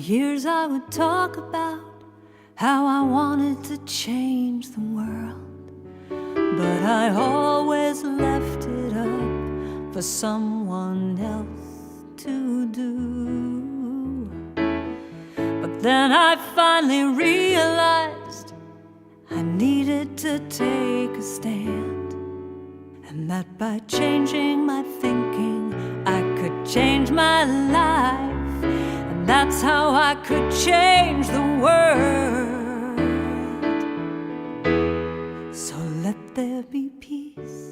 years I would talk about how I wanted to change the world, but I always left it up for someone else to do. But then I finally realized I needed to take a stand, and that by changing my thinking I could change my life. And that's how I could change the world. So let there be peace.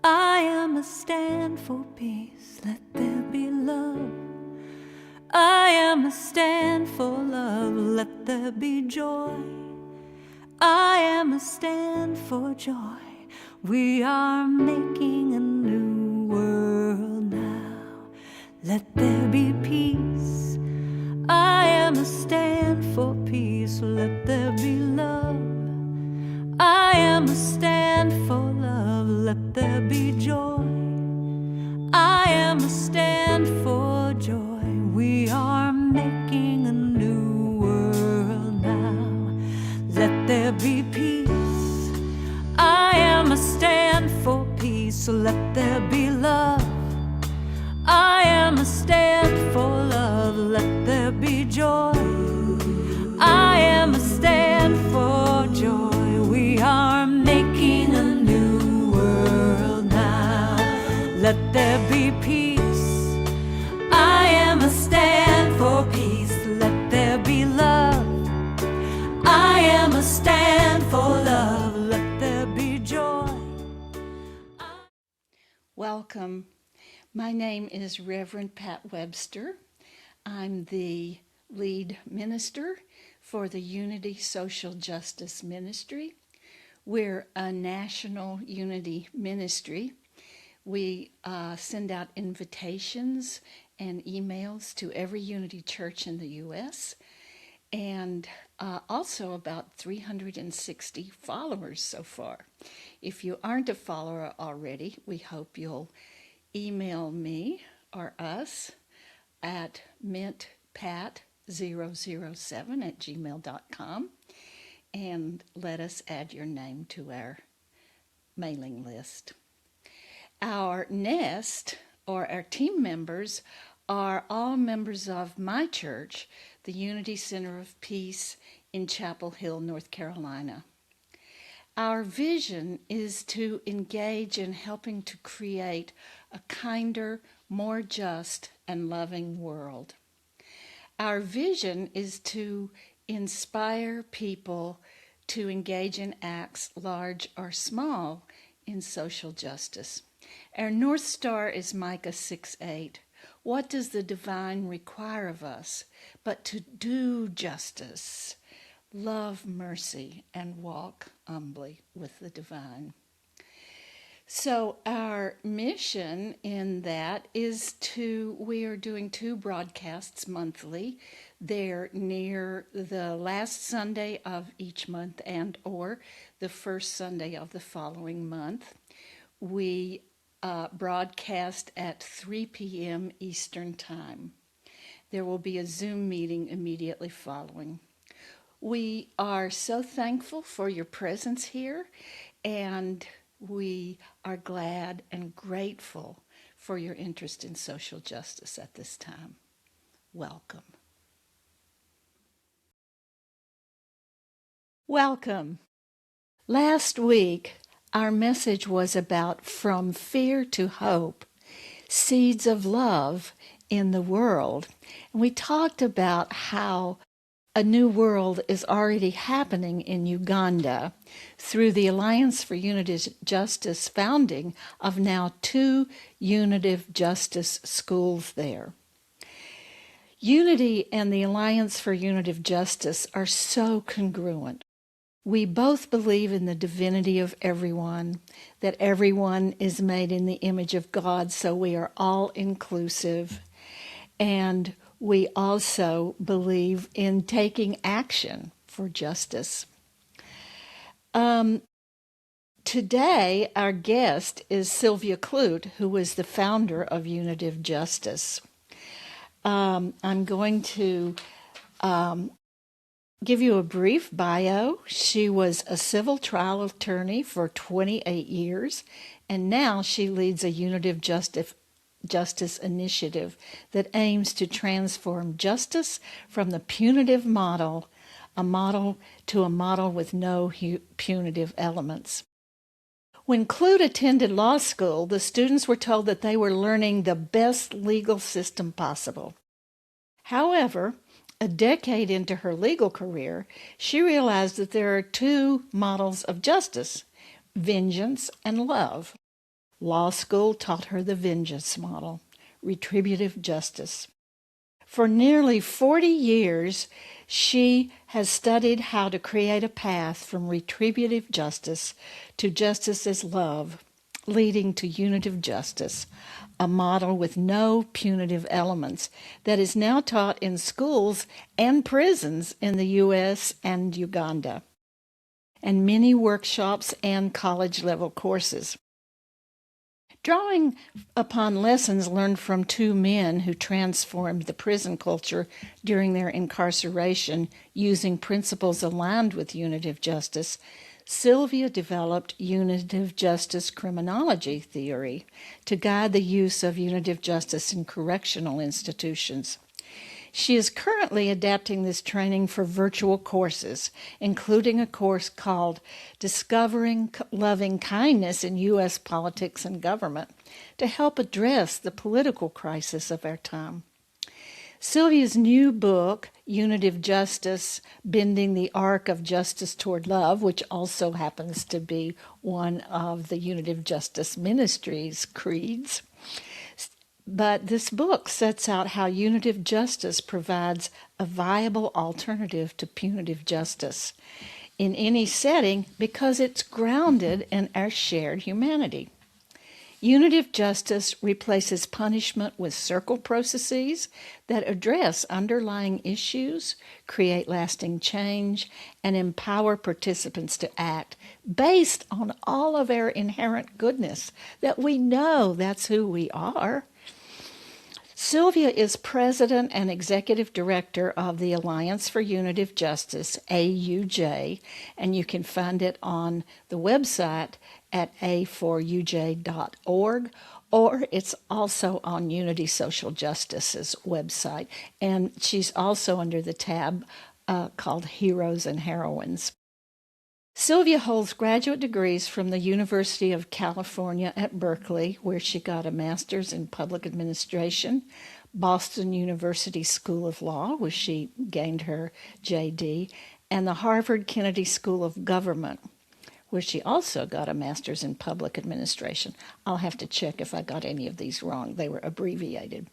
I am a stand for peace. Let there be love. I am a stand for love. Let there be joy. I am a stand for joy. We are making a new world now. Let there be peace. I am a stand for peace. Let there be love. I am a stand for love. Let there be joy. I am a stand for joy. We are making a new world now. Let there be peace. I am a stand for peace. Let there be love. I am a stand for love. Let there be joy. I am a stand for joy. We are making a new world now. Let there be peace. I am a stand for peace. Let there be love. I am a stand for love. Let there be joy. Welcome. My name is Reverend Pat Webster. I'm the lead minister for the Unity Social Justice Ministry. We're a national unity ministry. We send out invitations and emails to every Unity church in the U.S. and also about 360 followers so far. If you aren't a follower already, we hope you'll email me or us at mintpat007@gmail.com and let us add your name to our mailing list. Our nest, or our team members, are all members of my church, the Unity Center of Peace in Chapel Hill, North Carolina. Our vision is to engage in helping to create a kinder, more just, and loving world. Our vision is to inspire people to engage in acts, large or small, in social justice. Our North Star is Micah 6:8. What does the divine require of us but to do justice, love mercy, and walk humbly with the divine? So our mission in that is we are doing 2 broadcasts monthly. They're near the last Sunday of each month and or the first Sunday of the following month. We broadcast at 3 p.m. Eastern Time. There will be a Zoom meeting immediately following. We are so thankful for your presence here, and we are glad and grateful for your interest in social justice at this time. Welcome. Welcome. Last week, our message was about From Fear to Hope, Seeds of Love in the World. And we talked about how a new world is already happening in Uganda through the Alliance for Unitive Justice founding of now 2 Unitive Justice schools there. Unity and the Alliance for Unitive Justice are so congruent. We both believe in the divinity of everyone, that everyone is made in the image of God, so we are all inclusive. And we also believe in taking action for justice. Today, our guest is Sylvia Clute, who is the founder of Unitive Justice. I'm going to give you a brief bio. She was a civil trial attorney for 28 years, and now she leads a unitive justice initiative that aims to transform justice from the punitive model, to a model with no punitive elements. When Clute attended law school, the students were told that they were learning the best legal system possible. However, a decade into her legal career, she realized that there are two models of justice, vengeance and love. Law school taught her the vengeance model, retributive justice. For nearly 40 years, she has studied how to create a path from retributive justice to justice as love, leading to unitive justice, a model with no punitive elements that is now taught in schools and prisons in the U.S. and Uganda, and many workshops and college-level courses. Drawing upon lessons learned from two men who transformed the prison culture during their incarceration using principles aligned with unitive justice, Sylvia developed unitive justice criminology theory to guide the use of unitive justice in correctional institutions. She is currently adapting this training for virtual courses, including a course called Discovering Lovingkindness in U.S. Politics and Government, to help address the political crisis of our time. Sylvia's new book, Unitive Justice, Bending the Arc of Justice Toward Love, which also happens to be one of the Unitive Justice Ministry's creeds, but this book sets out how unitive justice provides a viable alternative to punitive justice in any setting because it's grounded in our shared humanity. Unitive justice replaces punishment with circle processes that address underlying issues, create lasting change, and empower participants to act based on all of our inherent goodness, that we know that's who we are. Sylvia is president and executive director of the Alliance for Unitive Justice, AUJ, and you can find it on the website at a4uj.org, or it's also on Unity Social Justice's website, and she's also under the tab called Heroes and Heroines. Sylvia holds graduate degrees from the University of California at Berkeley, where she got a master's in public administration, Boston University School of Law, where she gained her JD, and the Harvard Kennedy School of Government, where she also got a master's in public administration. I'll have to check if I got any of these wrong. They were abbreviated.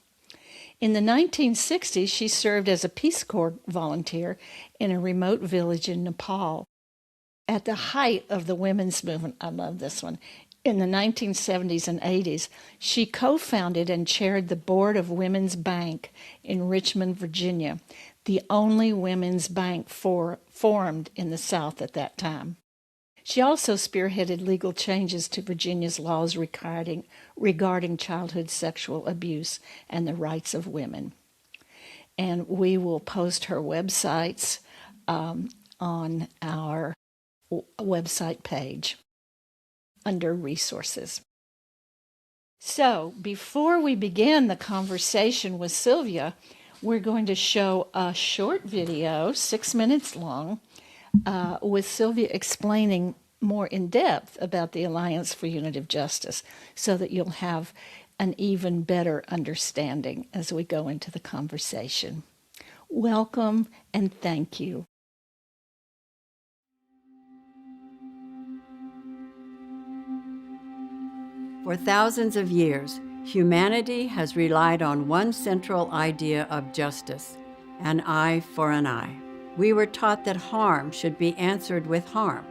In the 1960s, she served as a Peace Corps volunteer in a remote village in Nepal. At the height of the women's movement, I love this one, in the 1970s and 80s, she co-founded and chaired the board of Women's Bank in Richmond, Virginia, the only women's bank formed in the South at that time. She also spearheaded legal changes to Virginia's laws regarding childhood sexual abuse and the rights of women. And we will post her websites on our website page under resources. So before we begin the conversation with Sylvia, we're going to show a short video, 6 minutes long, with Sylvia explaining more in depth about the Alliance for Unitive Justice so that you'll have an even better understanding as we go into the conversation. Welcome and thank you. For thousands of years, humanity has relied on one central idea of justice, an eye for an eye. We were taught that harm should be answered with harm,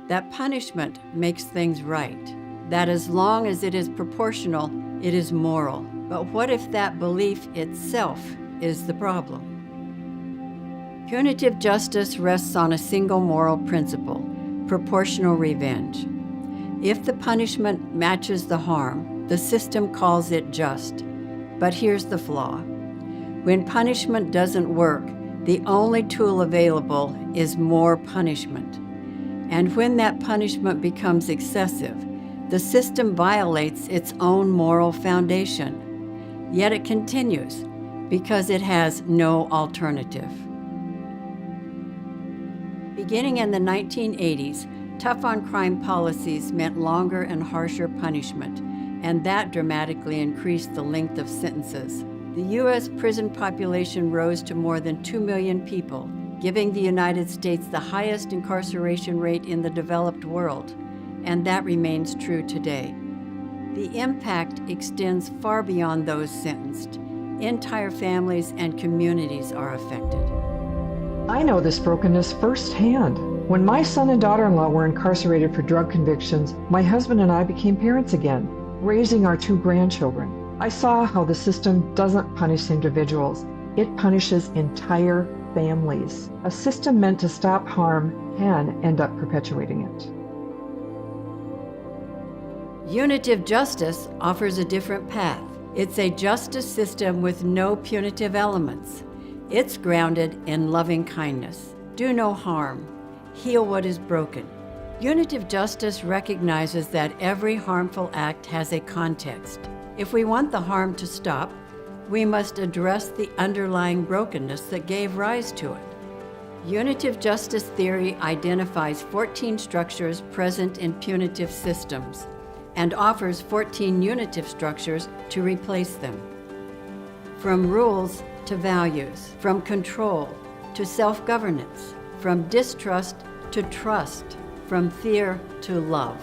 that punishment makes things right, that as long as it is proportional, it is moral. But what if that belief itself is the problem? Punitive justice rests on a single moral principle, proportional revenge. If the punishment matches the harm, the system calls it just. But here's the flaw. When punishment doesn't work, the only tool available is more punishment. And when that punishment becomes excessive, the system violates its own moral foundation. Yet it continues because it has no alternative. Beginning in the 1980s, tough-on-crime policies meant longer and harsher punishment, and that dramatically increased the length of sentences. The U.S. prison population rose to more than 2 million people, giving the United States the highest incarceration rate in the developed world, and that remains true today. The impact extends far beyond those sentenced. Entire families and communities are affected. I know this brokenness firsthand. When my son and daughter-in-law were incarcerated for drug convictions, my husband and I became parents again, raising our 2 grandchildren. I saw how the system doesn't punish individuals. It punishes entire families. A system meant to stop harm can end up perpetuating it. Unitive justice offers a different path. It's a justice system with no punitive elements. It's grounded in loving kindness. Do no harm. Heal what is broken. Unitive justice recognizes that every harmful act has a context. If we want the harm to stop, we must address the underlying brokenness that gave rise to it. Unitive justice theory identifies 14 structures present in punitive systems and offers 14 unitive structures to replace them. From rules to values, from control to self-governance, from distrust to trust, from fear to love.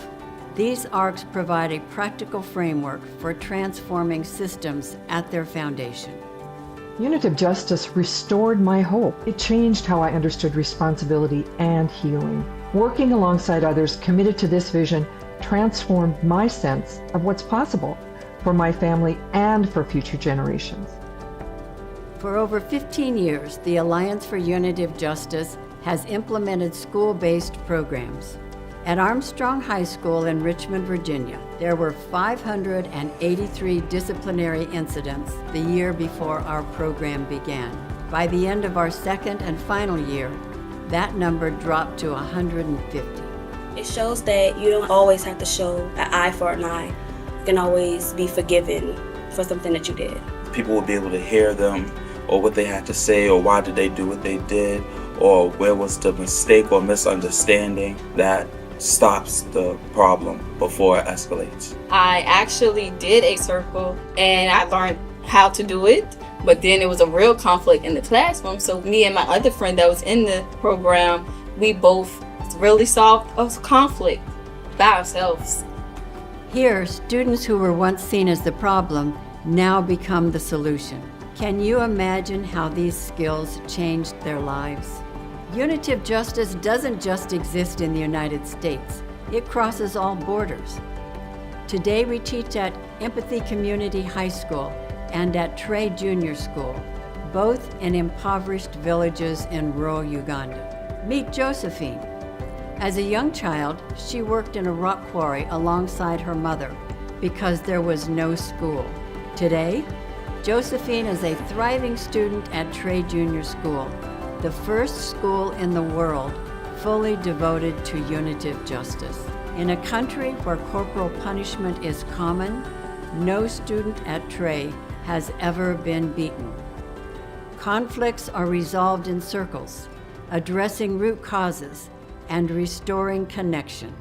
These arcs provide a practical framework for transforming systems at their foundation. Unitive justice restored my hope. It changed how I understood responsibility and healing. Working alongside others committed to this vision transformed my sense of what's possible for my family and for future generations. For over 15 years, the Alliance for Unitive Justice has implemented school-based programs. At Armstrong High School in Richmond, Virginia, there were 583 disciplinary incidents the year before our program began. By the end of our second and final year, that number dropped to 150. It shows that you don't always have to show an eye for an eye. You can always be forgiven for something that you did. People will be able to hear them, or what they had to say, or why did they do what they did, or where was the mistake or misunderstanding that stops the problem before it escalates. I actually did a circle and I learned how to do it, but then it was a real conflict in the classroom. So me and my other friend that was in the program, we both really solved a conflict by ourselves. Here, students who were once seen as the problem now become the solution. Can you imagine how these skills changed their lives? Unitive justice doesn't just exist in the United States. It crosses all borders. Today we teach at Empathy Community High School and at Trey Junior School, both in impoverished villages in rural Uganda. Meet Josephine. As a young child, she worked in a rock quarry alongside her mother because there was no school. Today, Josephine is a thriving student at Trey Junior School, the first school in the world fully devoted to unitive justice. In a country where corporal punishment is common, no student at Trey has ever been beaten. Conflicts are resolved in circles, addressing root causes and restoring connection.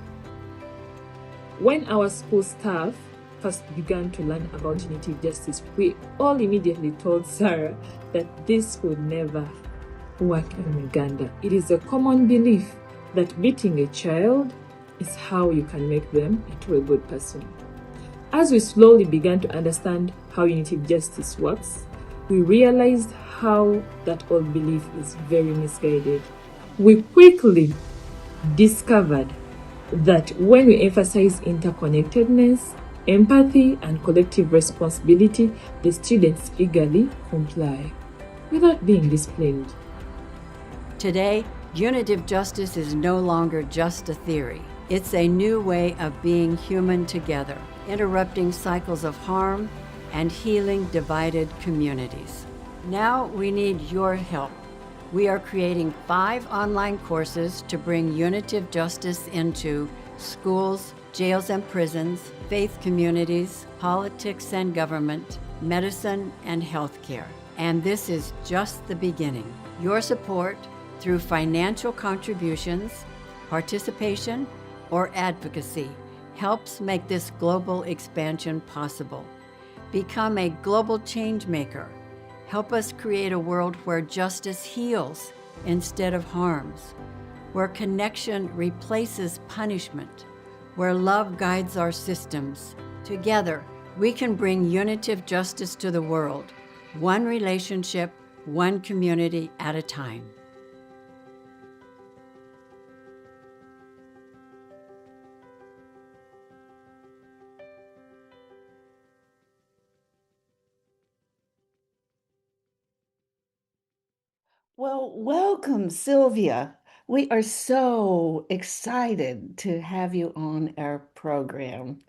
When our school staff first began to learn about unitive justice, we all immediately told Sarah that this would never work in Uganda. It is a common belief that beating a child is how you can make them into a good person. As we slowly began to understand how unitive justice works, we realized how that old belief is very misguided. We quickly discovered that when we emphasize interconnectedness, empathy, and collective responsibility, the students eagerly comply without being disciplined. Today, unitive justice is no longer just a theory. It's a new way of being human together, interrupting cycles of harm and healing divided communities. Now we need your help. We are creating 5 online courses to bring unitive justice into schools, jails and prisons, faith communities, politics and government, medicine and healthcare. And this is just the beginning. Your support through financial contributions, participation, or advocacy helps make this global expansion possible. Become a global change maker. Help us create a world where justice heals instead of harms, where connection replaces punishment, where love guides our systems. Together, we can bring unitive justice to the world, one relationship, one community at a time. Well, welcome, Sylvia. We are so excited to have you on our program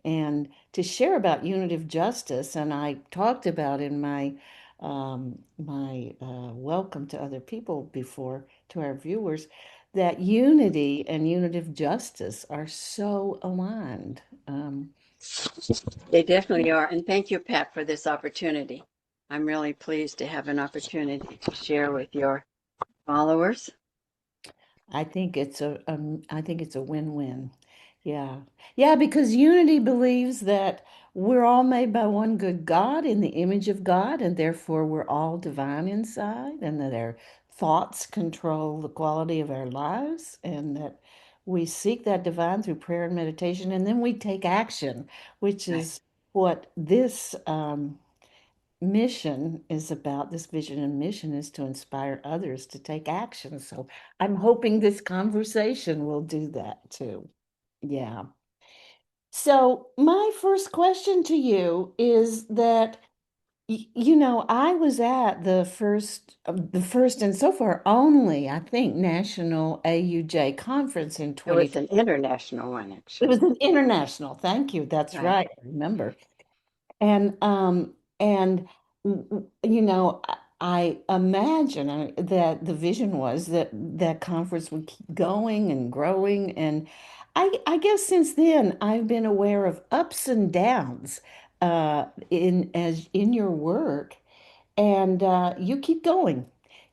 and to share about unitive justice. And I talked about in my welcome to other people before to our viewers that unity and unitive justice are so aligned. They definitely are. And thank you, Pat, for this opportunity. I'm really pleased to have an opportunity to share with your followers. I think it's a win-win. Yeah. Yeah, because unity believes that we're all made by one good God in the image of God, and therefore we're all divine inside, and that our thoughts control the quality of our lives, and that we seek that divine through prayer and meditation, and then we take action, which is what this mission is about. This vision and mission is to inspire others to take action. So I'm hoping this conversation will do that too. Yeah. So my first question to you is that I was at the first and so far only, I think, National AUJ conference in It was 2020. an international one, It actually. was an international. Thank you. That's Right. right. I remember. And I imagine that the vision was that that conference would keep going and growing. And I guess since then I've been aware of ups and downs in your work, and you keep going.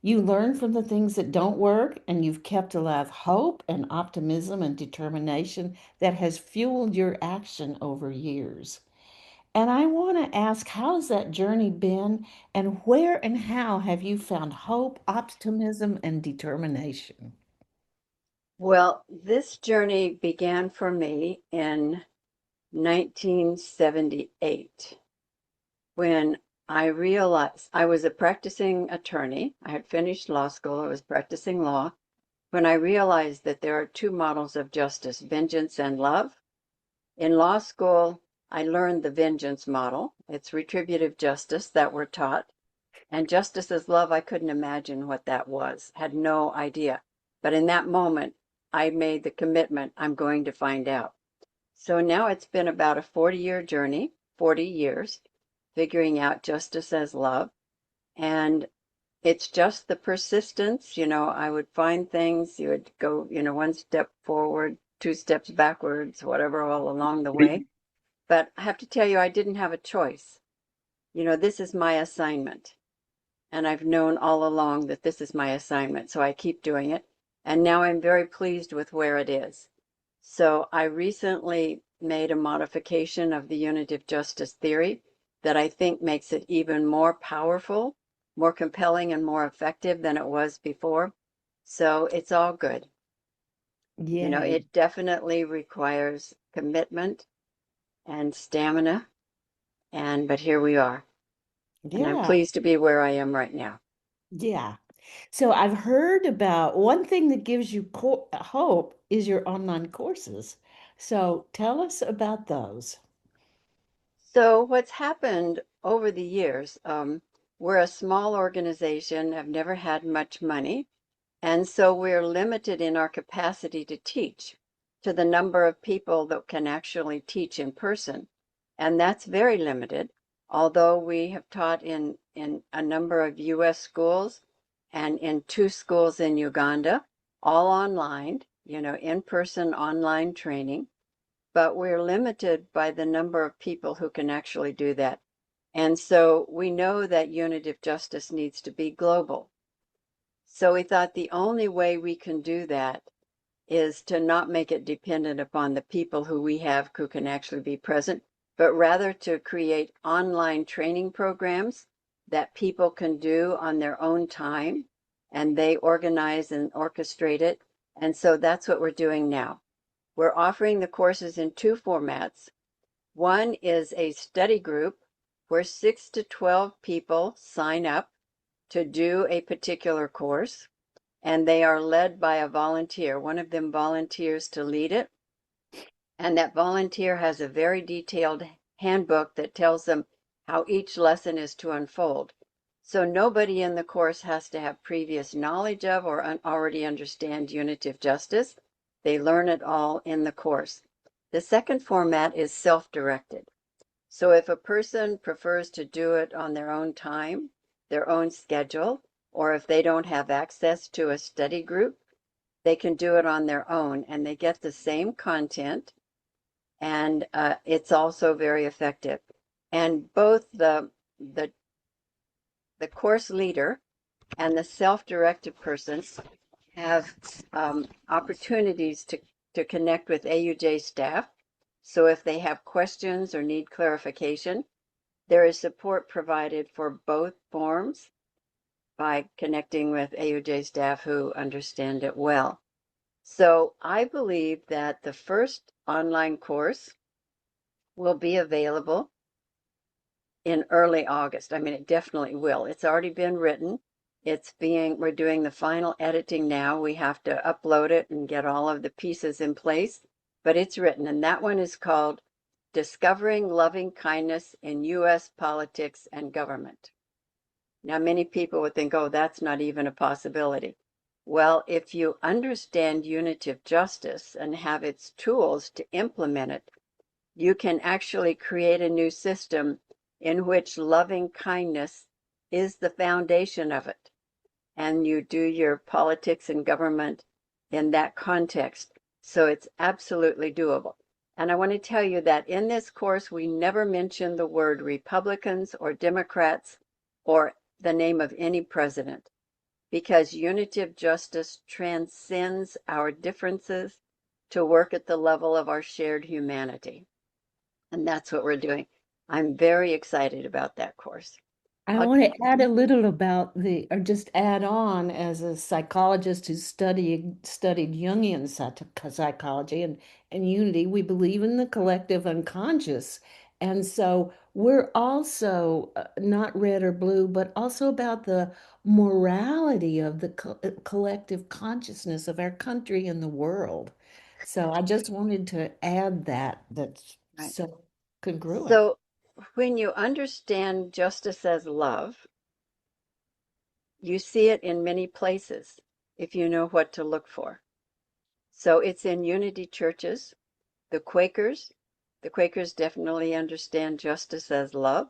You learn from the things that don't work, and you've kept alive hope and optimism and determination that has fueled your action over years. And I want to ask, how's that journey been, and where and how have you found hope, optimism, and determination? Well, this journey began for me in 1978 when I realized I was a practicing attorney. I had finished law school, I was practicing law, when I realized that there are 2 models of justice, vengeance and love. In law school, I learned the vengeance model. It's retributive justice that we're taught. And justice as love, I couldn't imagine what that was, had no idea. But in that moment, I made the commitment, I'm going to find out. So now it's been about a 40-year journey, 40 years, figuring out justice as love. And it's just the persistence. I would find things, you would go, 1 step forward, 2 steps backwards, whatever, all along the way. But I have to tell you, I didn't have a choice. This is my assignment. And I've known all along that this is my assignment, so I keep doing it. And now I'm very pleased with where it is. So I recently made a modification of the unitive justice theory that I think makes it even more powerful, more compelling, and more effective than it was before. So it's all good. Yay. It definitely requires commitment and stamina, but here we are. And I'm Yeah. pleased to be where I am right now. Yeah. So I've heard about one thing that gives you hope is your online courses. So tell us about those. So what's happened over the years, we're a small organization, have never had much money, and so we're limited in our capacity to teach to the number of people that can actually teach in person. And that's very limited. Although we have taught in a number of U.S. schools and in 2 schools in Uganda, all online, in-person online training, but we're limited by the number of people who can actually do that. And so we know that unitive justice needs to be global. So we thought the only way we can do that is to not make it dependent upon the people who we have who can actually be present, but rather to create online training programs that people can do on their own time, and they organize and orchestrate it. And so that's what we're doing now. We're offering the courses in 2 formats. One is a study group where 6 to 12 people sign up to do a particular course, and they are led by a volunteer. One of them volunteers to lead it, and that volunteer has a very detailed handbook that tells them how each lesson is to unfold. So nobody in the course has to have previous knowledge of or already understand unitive justice. They learn it all in the course. The second format is self-directed. So if a person prefers to do it on their own time, their own schedule, or if they don't have access to a study group, they can do it on their own, and they get the same content, and it's also very effective. And both the course leader and the self-directed person have opportunities to connect with AUJ staff. So if they have questions or need clarification, there is support provided for both forms by connecting with AUJ staff who understand it well. So I believe that the first online course will be available in early August. I mean, it definitely will. It's already been written. We're doing the final editing now. We have to upload it and get all of the pieces in place, but it's written. And that one is called Discovering Loving Kindness in U.S. Politics and Government. Now, many people would think, oh, that's not even a possibility. Well, if you understand unitive justice and have its tools to implement it, you can actually create a new system in which loving kindness is the foundation of it. And you do your politics and government in that context. So it's absolutely doable. And I want to tell you that in this course, we never mention the word Republicans or Democrats or the name of any president, because unitive justice transcends our differences to work at the level of our shared humanity. And that's what we're doing. I'm very excited about that course. I want to add a little about or just add on as a psychologist who studied Jungian psychology and unity. We believe in the collective unconscious. And so we're also not red or blue, but also about the morality of the collective consciousness of our country and the world. So I just wanted to add that's Right. so congruent. So when you understand justice as love, you see it in many places if you know what to look for. So it's in unity churches. The Quakers definitely understand justice as love.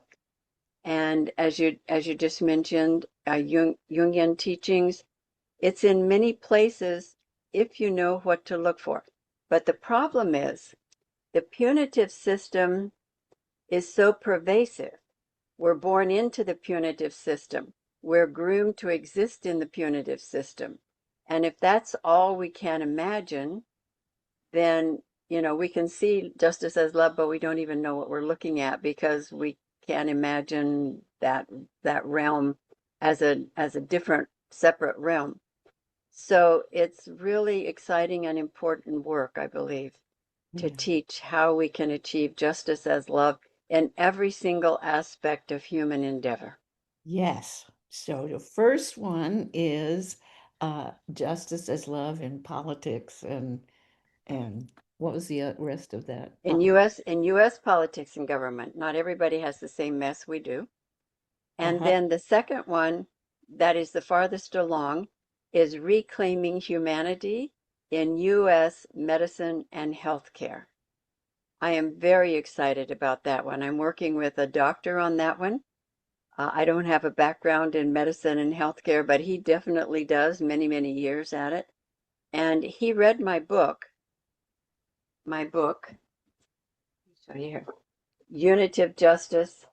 And as you just mentioned, Jungian teachings, it's in many places if you know what to look for. But the problem is the punitive system is so pervasive. We're born into the punitive system. We're groomed to exist in the punitive system. And if that's all we can imagine, then, we can see justice as love, but we don't even know what we're looking at because we can't imagine that realm as a different, separate realm. So it's really exciting and important work, I believe, to teach how we can achieve justice as love in every single aspect of human endeavor. Yes. So the first one is justice as love in politics and what was the rest of that? In US politics and government, not everybody has the same mess we do. And then the second one, that is the farthest along, is reclaiming humanity in US medicine and healthcare. I am very excited about that one. I'm working with a doctor on that one. I don't have a background in medicine and healthcare, but he definitely does, many, many years at it. And he read my book, show you here, Unitive Justice,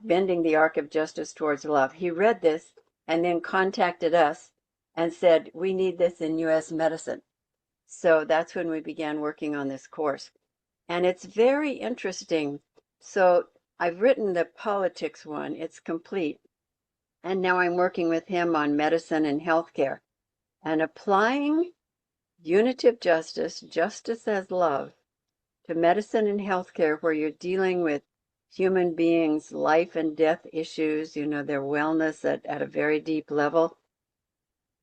Bending the Arc of Justice Towards Love. He read this and then contacted us and said, we need this in U.S. medicine. So that's when we began working on this course. And it's very interesting. So I've written the politics one, it's complete. And now I'm working with him on medicine and healthcare and applying unitive justice, justice as love, to medicine and healthcare, where you're dealing with human beings' life and death issues, their wellness at a very deep level.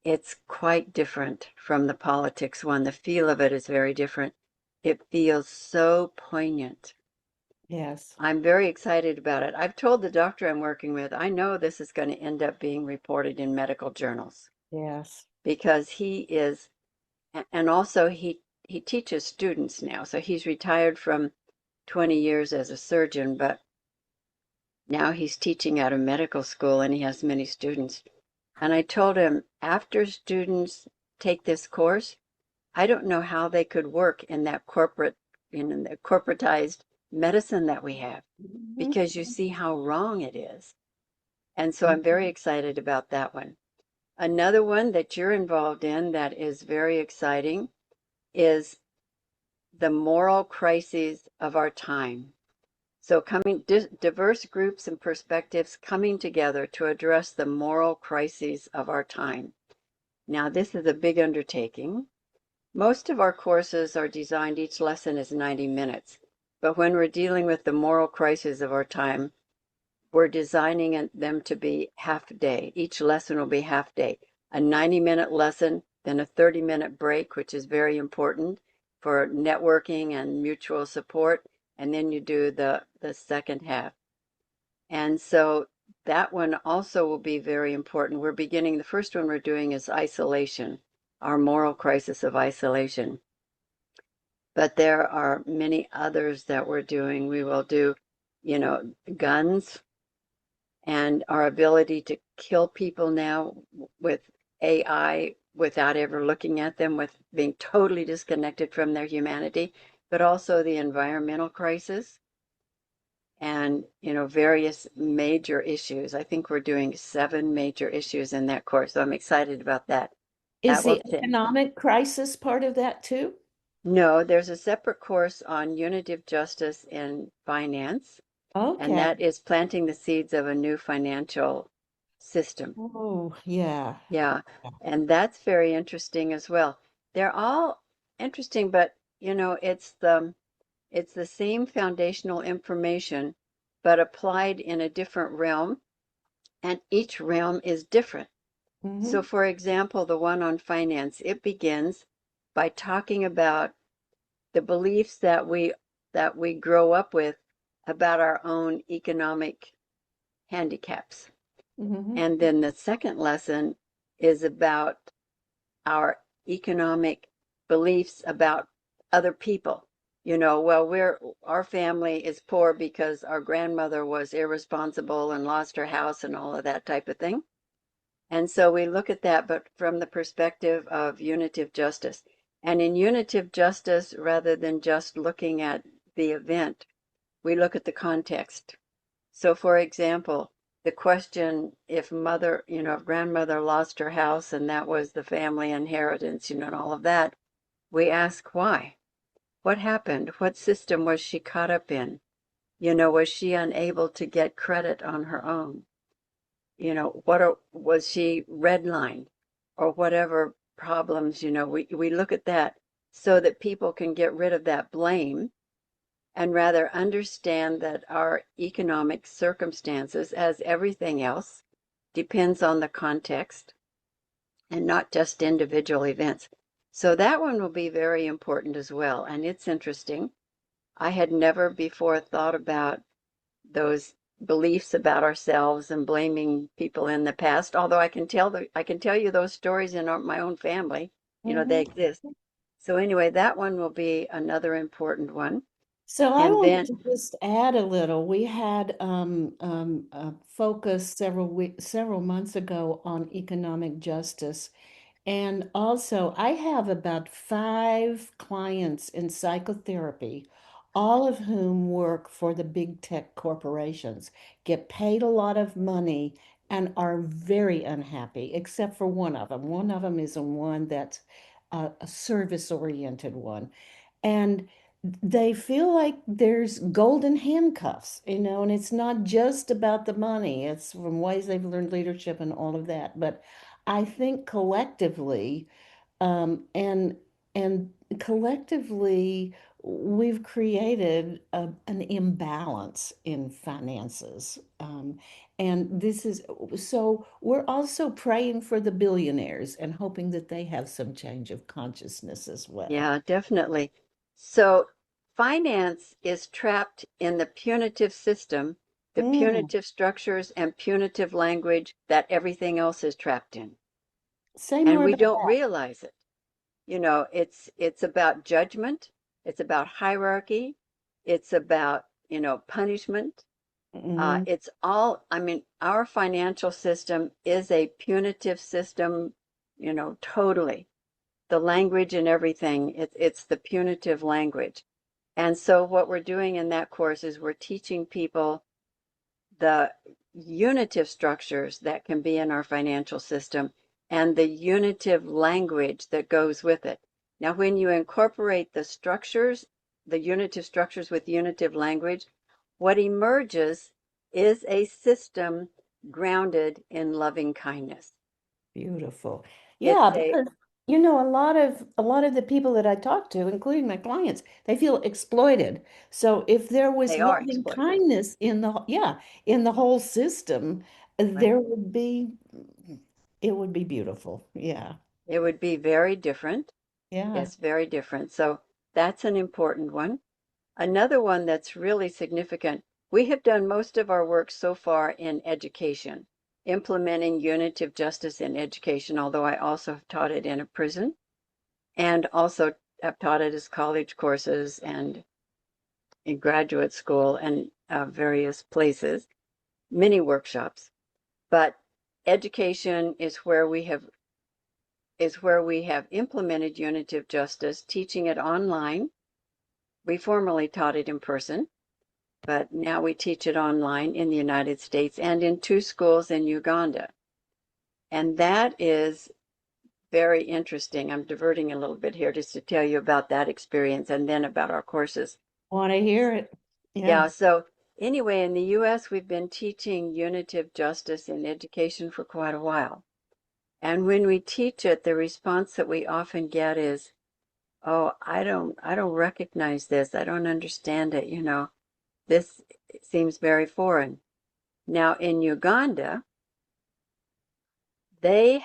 It's quite different from the politics one. The feel of it is very different. It feels so poignant. Yes. I'm very excited about it. I've told the doctor I'm working with, I know this is going to end up being reported in medical journals. Yes. Because he is, and also he teaches students now. So he's retired from 20 years as a surgeon, but now he's teaching at a medical school and he has many students. And I told him, after students take this course, I don't know how they could work in that in the corporatized medicine that we have, because you see how wrong it is. And so I'm very excited about that one. Another one that you're involved in that is very exciting is the moral crises of our time. So diverse groups and perspectives coming together to address the moral crises of our time. Now, this is a big undertaking. Most of our courses are designed, each lesson is 90 minutes. But when we're dealing with the moral crises of our time, we're designing them to be half day. Each lesson will be half day. A 90-minute lesson, then a 30-minute break, which is very important for networking and mutual support. And then you do the second half. And so that one also will be very important. The first one we're doing is isolation, our moral crisis of isolation. But there are many others that we're doing. We will do, guns and our ability to kill people now with AI without ever looking at them, with being totally disconnected from their humanity, but also the environmental crisis and, various major issues. I think we're doing 7 major issues in that course, so I'm excited about that. Is the economic crisis part of that too? No, there's a separate course on unitive justice in finance. Okay. And that is planting the seeds of a new financial system. Oh, yeah. Yeah. And that's very interesting as well. They're all interesting, but it's the same foundational information, but applied in a different realm, and each realm is different. So for example, the one on finance, it begins by talking about the beliefs that we grow up with about our own economic handicaps. And then the second lesson is about our economic beliefs about other people. Our family is poor because our grandmother was irresponsible and lost her house and all of that type of thing. And so we look at that, but from the perspective of unitive justice. And in unitive justice, rather than just looking at the event, we look at the context. So, for example, the question, if grandmother lost her house and that was the family inheritance, and all of that, we ask why. What happened? What system was she caught up in? Was she unable to get credit on her own? Was she redlined or whatever problems, we look at that so that people can get rid of that blame and rather understand that our economic circumstances, as everything else, depends on the context and not just individual events. So that one will be very important as well, and it's interesting. I had never before thought about those beliefs about ourselves and blaming people in the past, although I can tell you those stories in my own family. They exist. So anyway, that one will be another important one. So I And wanted then, to just add a little. We had a focus several months ago on economic justice. And also, I have about 5 clients in psychotherapy, all of whom work for the big tech corporations, get paid a lot of money, and are very unhappy, except for one of them. One of them is one that's a service-oriented one. And they feel like there's golden handcuffs, and it's not just about the money. It's from ways they've learned leadership and all of that. But I think collectively, um, and and collectively, we've created an imbalance in finances. And this is so we're also praying for the billionaires and hoping that they have some change of consciousness as well. yeah, definitely. So finance is trapped in the punitive system, the Mm, punitive structures and punitive language that everything else is trapped in. say And more we about don't that. realize it. It's about judgment, it's about hierarchy, it's about, punishment. Mm, It's all, I mean, our financial system is a punitive system, totally. The language and everything, it's the punitive language. And so what we're doing in that course is we're teaching people the unitive structures that can be in our financial system and the unitive language that goes with it. Now, when you incorporate the structures, the unitive structures with unitive language, what emerges is a system grounded in loving kindness. beautiful. It's Yeah, a, because a lot of the people that I talk to, including my clients, they feel exploited. So if there was they are loving exploited. kindness in the whole system, Right. it would be beautiful. Yeah. It would be very different. Yeah. Yes, very different. So that's an important one. Another one that's really significant, we have done most of our work so far in education, implementing unitive justice in education, although I also have taught it in a prison and also have taught it as college courses and in graduate school and various places, many workshops. But education is where we have implemented unitive justice, teaching it online. We formerly taught it in person, but now we teach it online in the United States and in 2 schools in Uganda. And that is very interesting. I'm diverting a little bit here just to tell you about that experience and then about our courses. Want to hear it? Yeah, Yeah. so anyway, in the US, we've been teaching unitive justice in education for quite a while. And when we teach it, the response that we often get is, "Oh, I don't recognize this. I don't understand it, This seems very foreign." Now, in Uganda, they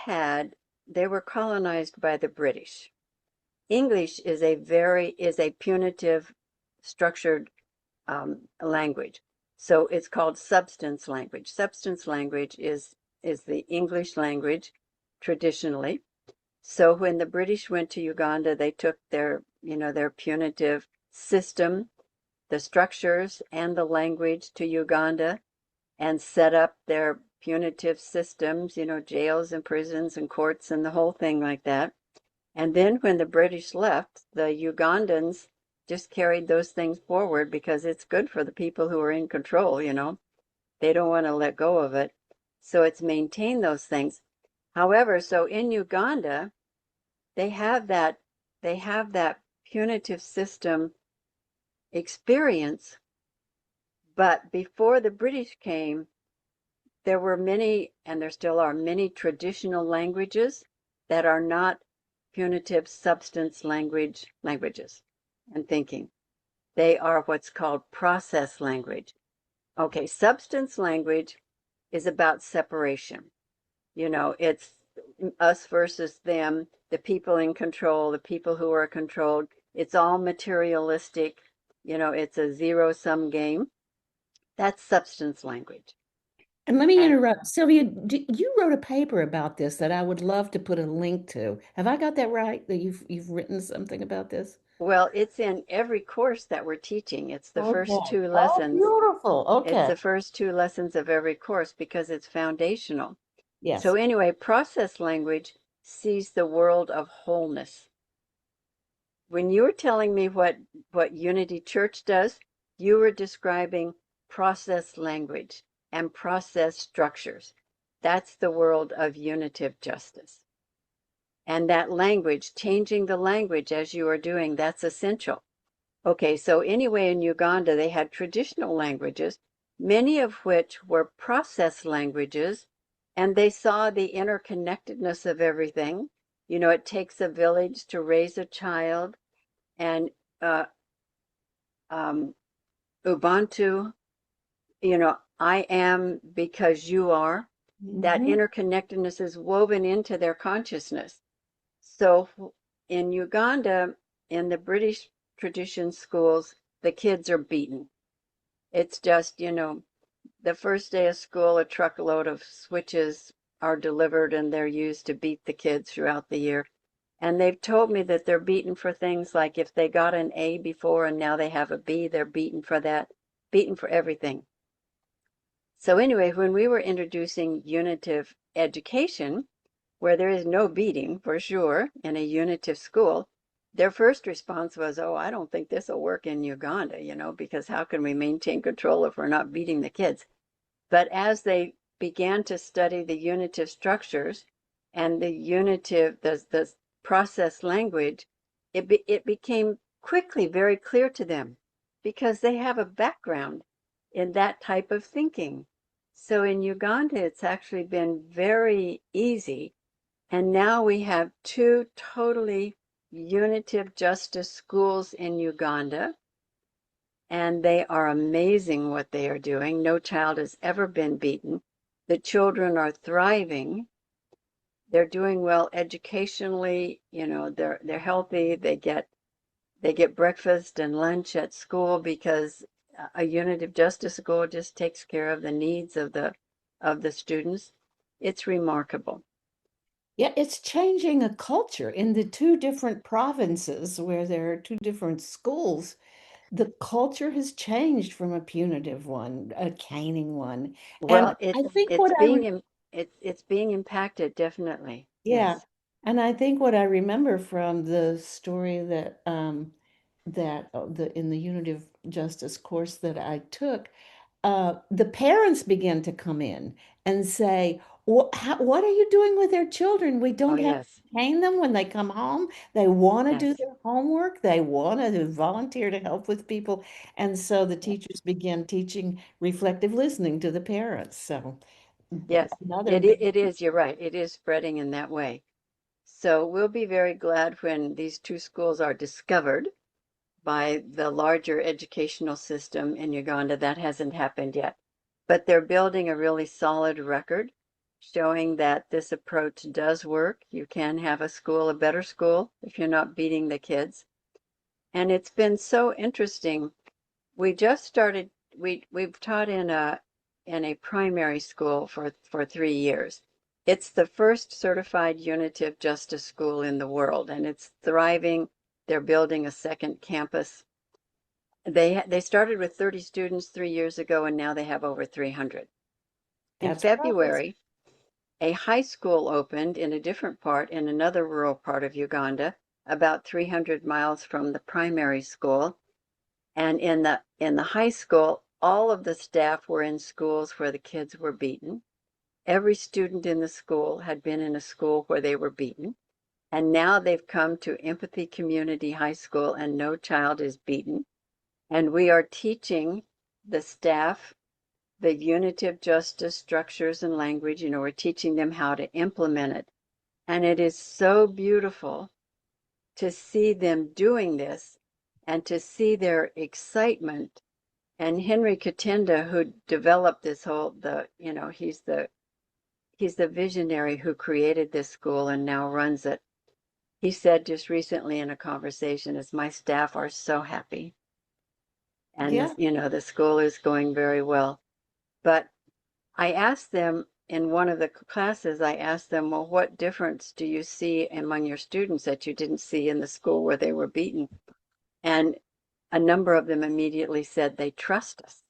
were colonized by the British. English is a punitive structured language. So it's called substance language. Substance language is the English language traditionally. So when the British went to Uganda, they took their punitive system, the structures and the language to Uganda and set up their punitive systems, jails and prisons and courts and the whole thing like that. And then when the British left, the Ugandans just carried those things forward because it's good for the people who are in control. They don't want to let go of it. So it's maintained those things. However, so in Uganda, they have that they have that punitive system experience, but before the British came, there were many, and there still are many traditional languages that are not punitive substance languages and thinking. They are what's called process language. Okay, substance language is about separation. It's us versus them, the people in control, the people who are controlled. It's all materialistic. It's a zero sum game. That's substance language. And let me And interrupt. Sylvia, you wrote a paper about this that I would love to put a link to. Have I got that right? That you've written something about this? well, it's in every course that we're teaching. It's the Okay. first two Oh, lessons. beautiful. It's Okay. the first two lessons of every course because it's foundational. So Yes. anyway, process language sees the world of wholeness. When you were telling me what Unity Church does, you were describing process language and process structures. That's the world of unitive justice. And that language, changing the language as you are doing, that's essential. Okay, so anyway, in Uganda, they had traditional languages, many of which were process languages, and they saw the interconnectedness of everything. You know, it takes a village to raise a child, and uh, um, Ubuntu, you know, I am because you are. That Hmm. interconnectedness is woven into their consciousness. So in Uganda, in the British tradition schools, the kids are beaten. It's just, you know, the first day of school, a truckload of switches are delivered and they're used to beat the kids throughout the year. And they've told me that they're beaten for things like if they got an A before and now they have a B, they're beaten for that, beaten for everything. So, anyway, when we were introducing unitive education, where there is no beating for sure in a unitive school, their first response was, oh, I don't think this will work in Uganda, you know, because how can we maintain control if we're not beating the kids? But as they began to study the unitive structures and the unitive, the process language, it became quickly very clear to them because they have a background in that type of thinking. So in Uganda, it's actually been very easy. And now we have two totally unitive justice schools in Uganda, and they are amazing what they are doing. No child has ever been beaten. The children are thriving. They're doing well educationally. You know, they're healthy. They get breakfast and lunch at school because a unitive justice school just takes care of the needs of the students. It's remarkable. Yeah, it's changing a culture in the two different provinces where there are two different schools. The culture has changed from a punitive one, a caning one. And Well, I think what I it's being impacted definitely. Yeah. Yes. And I think what I remember from the story that the in the Unitive Justice course that I took, the parents began to come in and say, what are you doing with their children? We Oh don't have yes. to train them when they come home. They want to do Yes. their homework. They want to volunteer to help with people. And so the Yes. teachers began teaching reflective listening to the parents. So Yes. another big, It is, you're right. It is spreading in that way. So we'll be very glad when these two schools are discovered by the larger educational system in Uganda. That hasn't happened yet. But they're building a really solid record showing that this approach does work. You can have a school, a better school, if you're not beating the kids. And it's been so interesting. We just started, we've taught in a primary school for 3 years. It's the first certified unitive justice school in the world, and it's thriving. They're building a second campus. They started with 30 students 3 years ago, and now they have over 300. In that's progress. February, a high school opened in a different part, in another rural part of Uganda, about 300 miles from the primary school. And in the high school, all of the staff were in schools where the kids were beaten. Every student in the school had been in a school where they were beaten. And now they've come to Empathy Community High School and no child is beaten. And we are teaching the staff the unitive justice structures and language. You know, we're teaching them how to implement it. And it is so beautiful to see them doing this and to see their excitement. And Henry Katenda, who developed this whole, you know, he's the visionary who created this school and now runs it. He said just recently in a conversation, "As my staff are so happy, and Yeah. this, you know, the school is going very well." But I asked them in one of the classes, I asked them, well, what difference do you see among your students that you didn't see in the school where they were beaten? And a number of them immediately said they trust us.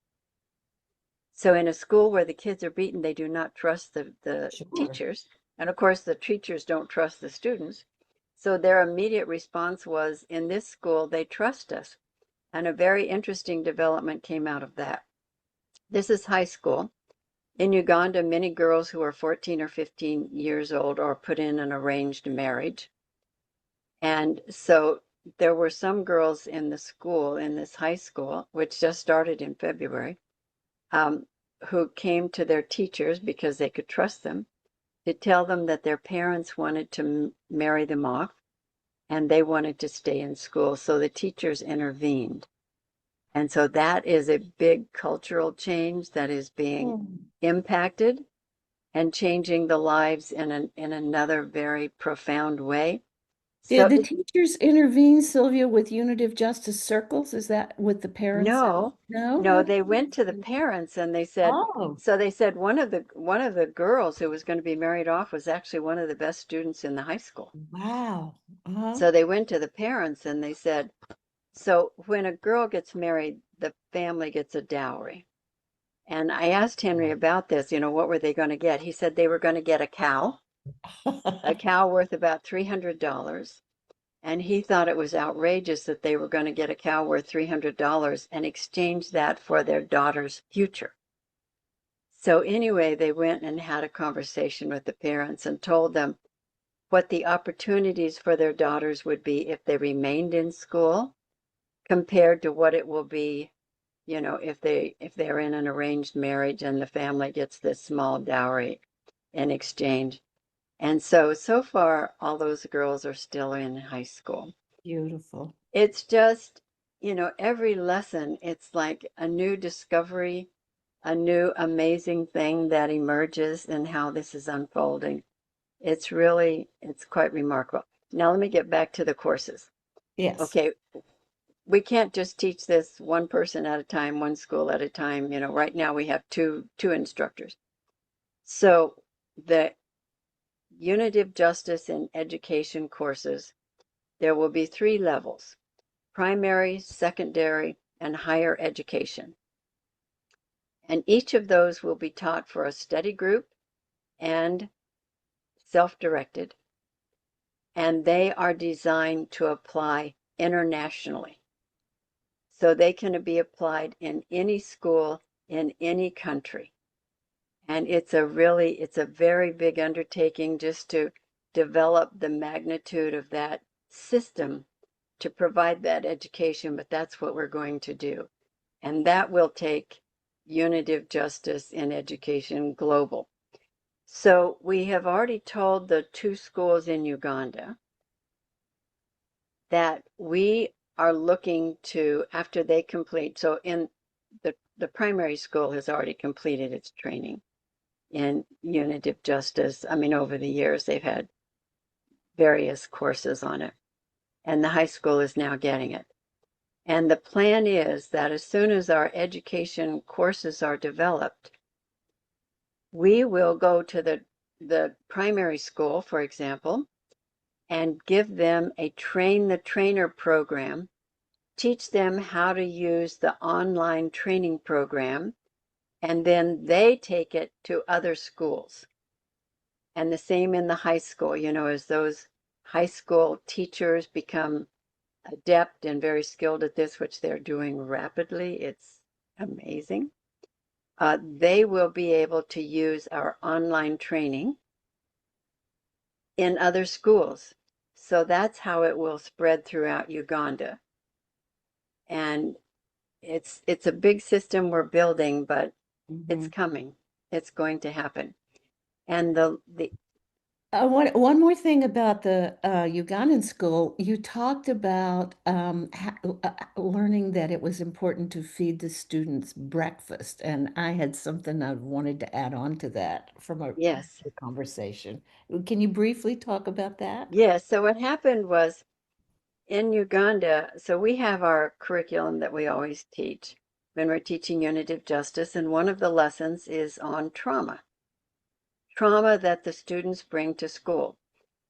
So in a school where the kids are beaten, they do not trust the Sure. teachers. And of course, the teachers don't trust the students. So their immediate response was, in this school, they trust us. And a very interesting development came out of that. This is high school. In Uganda, many girls who are 14 or 15 years old are put in an arranged marriage. And so there were some girls in the school, in this high school, which just started in February, who came to their teachers because they could trust them to tell them that their parents wanted to marry them off and they wanted to stay in school. So the teachers intervened. And so that is a big cultural change that is being impacted and changing the lives in another very profound way. So Did the teachers intervene, Sylvia, with Unitive Justice circles? Is that with the parents? no, No? no, they went to the parents and they said, Oh, so they said one of the girls who was going to be married off was actually one of the best students in the high school. wow. Uh-huh. So they went to the parents and they said, so when a girl gets married, the family gets a dowry. And I asked Henry about this, what were they going to get? He said they were going to get a cow worth about $300. And he thought it was outrageous that they were going to get a cow worth $300 and exchange that for their daughter's future. So anyway, they went and had a conversation with the parents and told them what the opportunities for their daughters would be if they remained in school compared to what it will be, if they're in an arranged marriage and the family gets this small dowry in exchange. And so far, all those girls are still in high school. Beautiful. It's just, every lesson, it's like a new discovery, a new amazing thing that emerges in how this is unfolding. It's quite remarkable. Now, let me get back to the courses. Yes. Okay, we can't just teach this one person at a time, one school at a time. Right now we have two instructors. So the Unitive Justice in Education courses, there will be 3 levels: primary, secondary, and higher education. And each of those will be taught for a study group and self-directed. And they are designed to apply internationally. So they can be applied in any school in any country. And it's a very big undertaking just to develop the magnitude of that system to provide that education, but that's what we're going to do. And that will take unitive justice in education global. So we have already told the 2 schools in Uganda that we are looking to, after they complete, so in the primary school has already completed its training in unitive justice. I mean, over the years, they've had various courses on it. And the high school is now getting it. And the plan is that as soon as our education courses are developed, we will go to the primary school, for example, and give them a train the trainer program, teach them how to use the online training program, and then they take it to other schools. And the same in the high school, as those high school teachers become adept and very skilled at this, which they're doing rapidly. It's amazing. They will be able to use our online training in other schools. So that's how it will spread throughout Uganda. And it's a big system we're building, but it's coming. It's going to happen. And the one more thing about the Ugandan school, you talked about learning that it was important to feed the students breakfast, and I had something I wanted to add on to that from yes. the conversation. Can you briefly talk about that? Yes. So what happened was in Uganda, so we have our curriculum that we always teach. when we're teaching Unitive Justice, and one of the lessons is on trauma. Trauma that the students bring to school.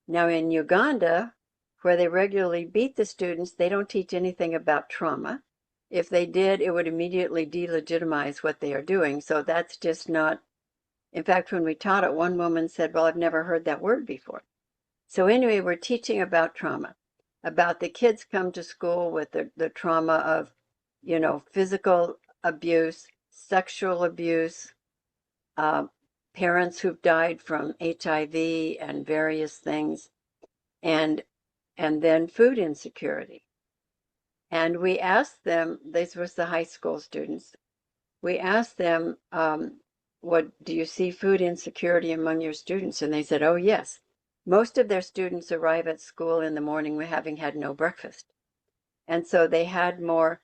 Now in Uganda, where they regularly beat the students, they don't teach anything about trauma. If they did, it would immediately delegitimize what they are doing. So that's just not, in fact, when we taught it, one woman said, well, I've never heard that word before. So anyway, we're teaching about trauma, about the kids come to school with the trauma of, physical abuse, sexual abuse, parents who've died from HIV and various things, and then food insecurity. And we asked them, this was the high school students, we asked them, what do you see food insecurity among your students? And they said, oh, yes. Most of their students arrive at school in the morning having had no breakfast. And so they had more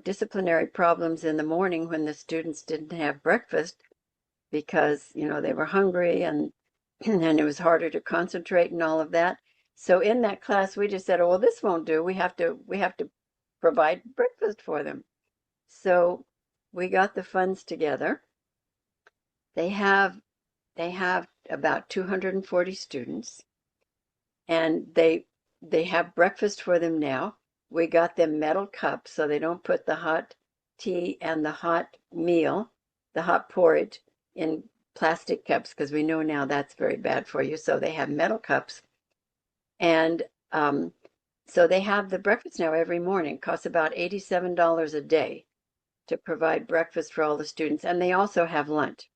disciplinary problems in the morning when the students didn't have breakfast because, they were hungry and it was harder to concentrate and all of that. So in that class, we just said, oh, well, this won't do. We have to provide breakfast for them. So we got the funds together. They have about 240 students, and they have breakfast for them now. We got them metal cups so they don't put the hot tea and the hot meal, the hot porridge, in plastic cups because we know now that's very bad for you. So they have metal cups, and so they have the breakfast now every morning. It costs about $87 a day to provide breakfast for all the students, and they also have lunch.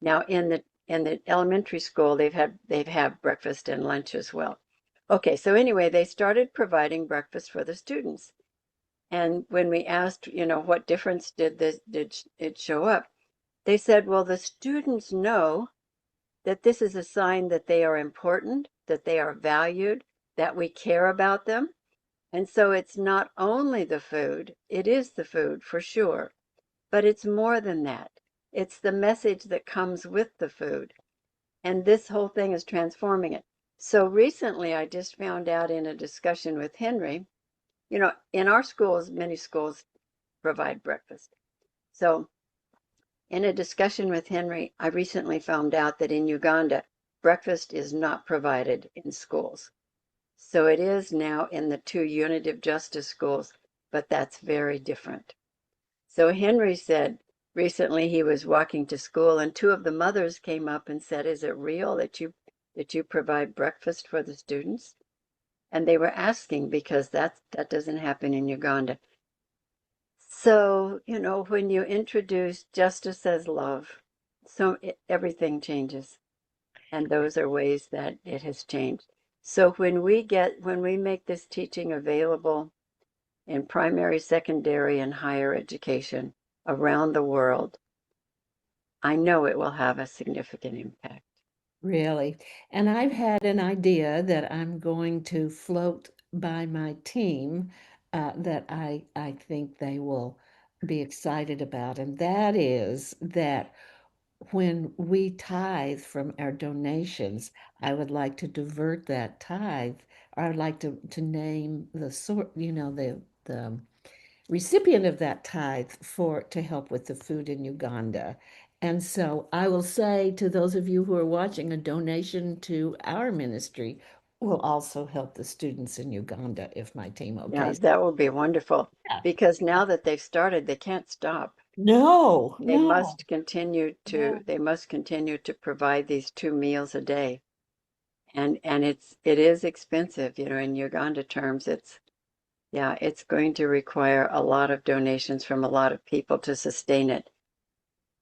Now in the elementary school, they've had breakfast and lunch as well. Okay, so anyway, they started providing breakfast for the students. And when we asked, what difference did it show up? They said, well, the students know that this is a sign that they are important, that they are valued, that we care about them. And so it's not only the food, it is the food for sure, but it's more than that. It's the message that comes with the food. And this whole thing is transforming it. So recently, I just found out in a discussion with Henry, in our schools, many schools provide breakfast. So in a discussion with Henry, I recently found out that in Uganda, breakfast is not provided in schools. So it is now in the 2 Unitive Justice schools, but that's very different. So Henry said recently he was walking to school and 2 of the mothers came up and said, is it real that you provide breakfast for the students? And they were asking because that doesn't happen in Uganda. So, when you introduce justice as love, everything changes. And those are ways that it has changed. So when we make this teaching available in primary, secondary, and higher education around the world, I know it will have a significant impact. Really. And I've had an idea that I'm going to float by my team that I think they will be excited about. And that is that when we tithe from our donations, I would like to divert that tithe, or I'd like to name the the recipient of that tithe to help with the food in Uganda. And so I will say to those of you who are watching, a donation to our ministry will also help the students in Uganda if my team Yeah, okays. that would be wonderful Yeah. because now that they've started, they can't stop. No, They no. must continue Yeah. to provide these 2 meals a day. And it is expensive, in Uganda terms. It's going to require a lot of donations from a lot of people to sustain it.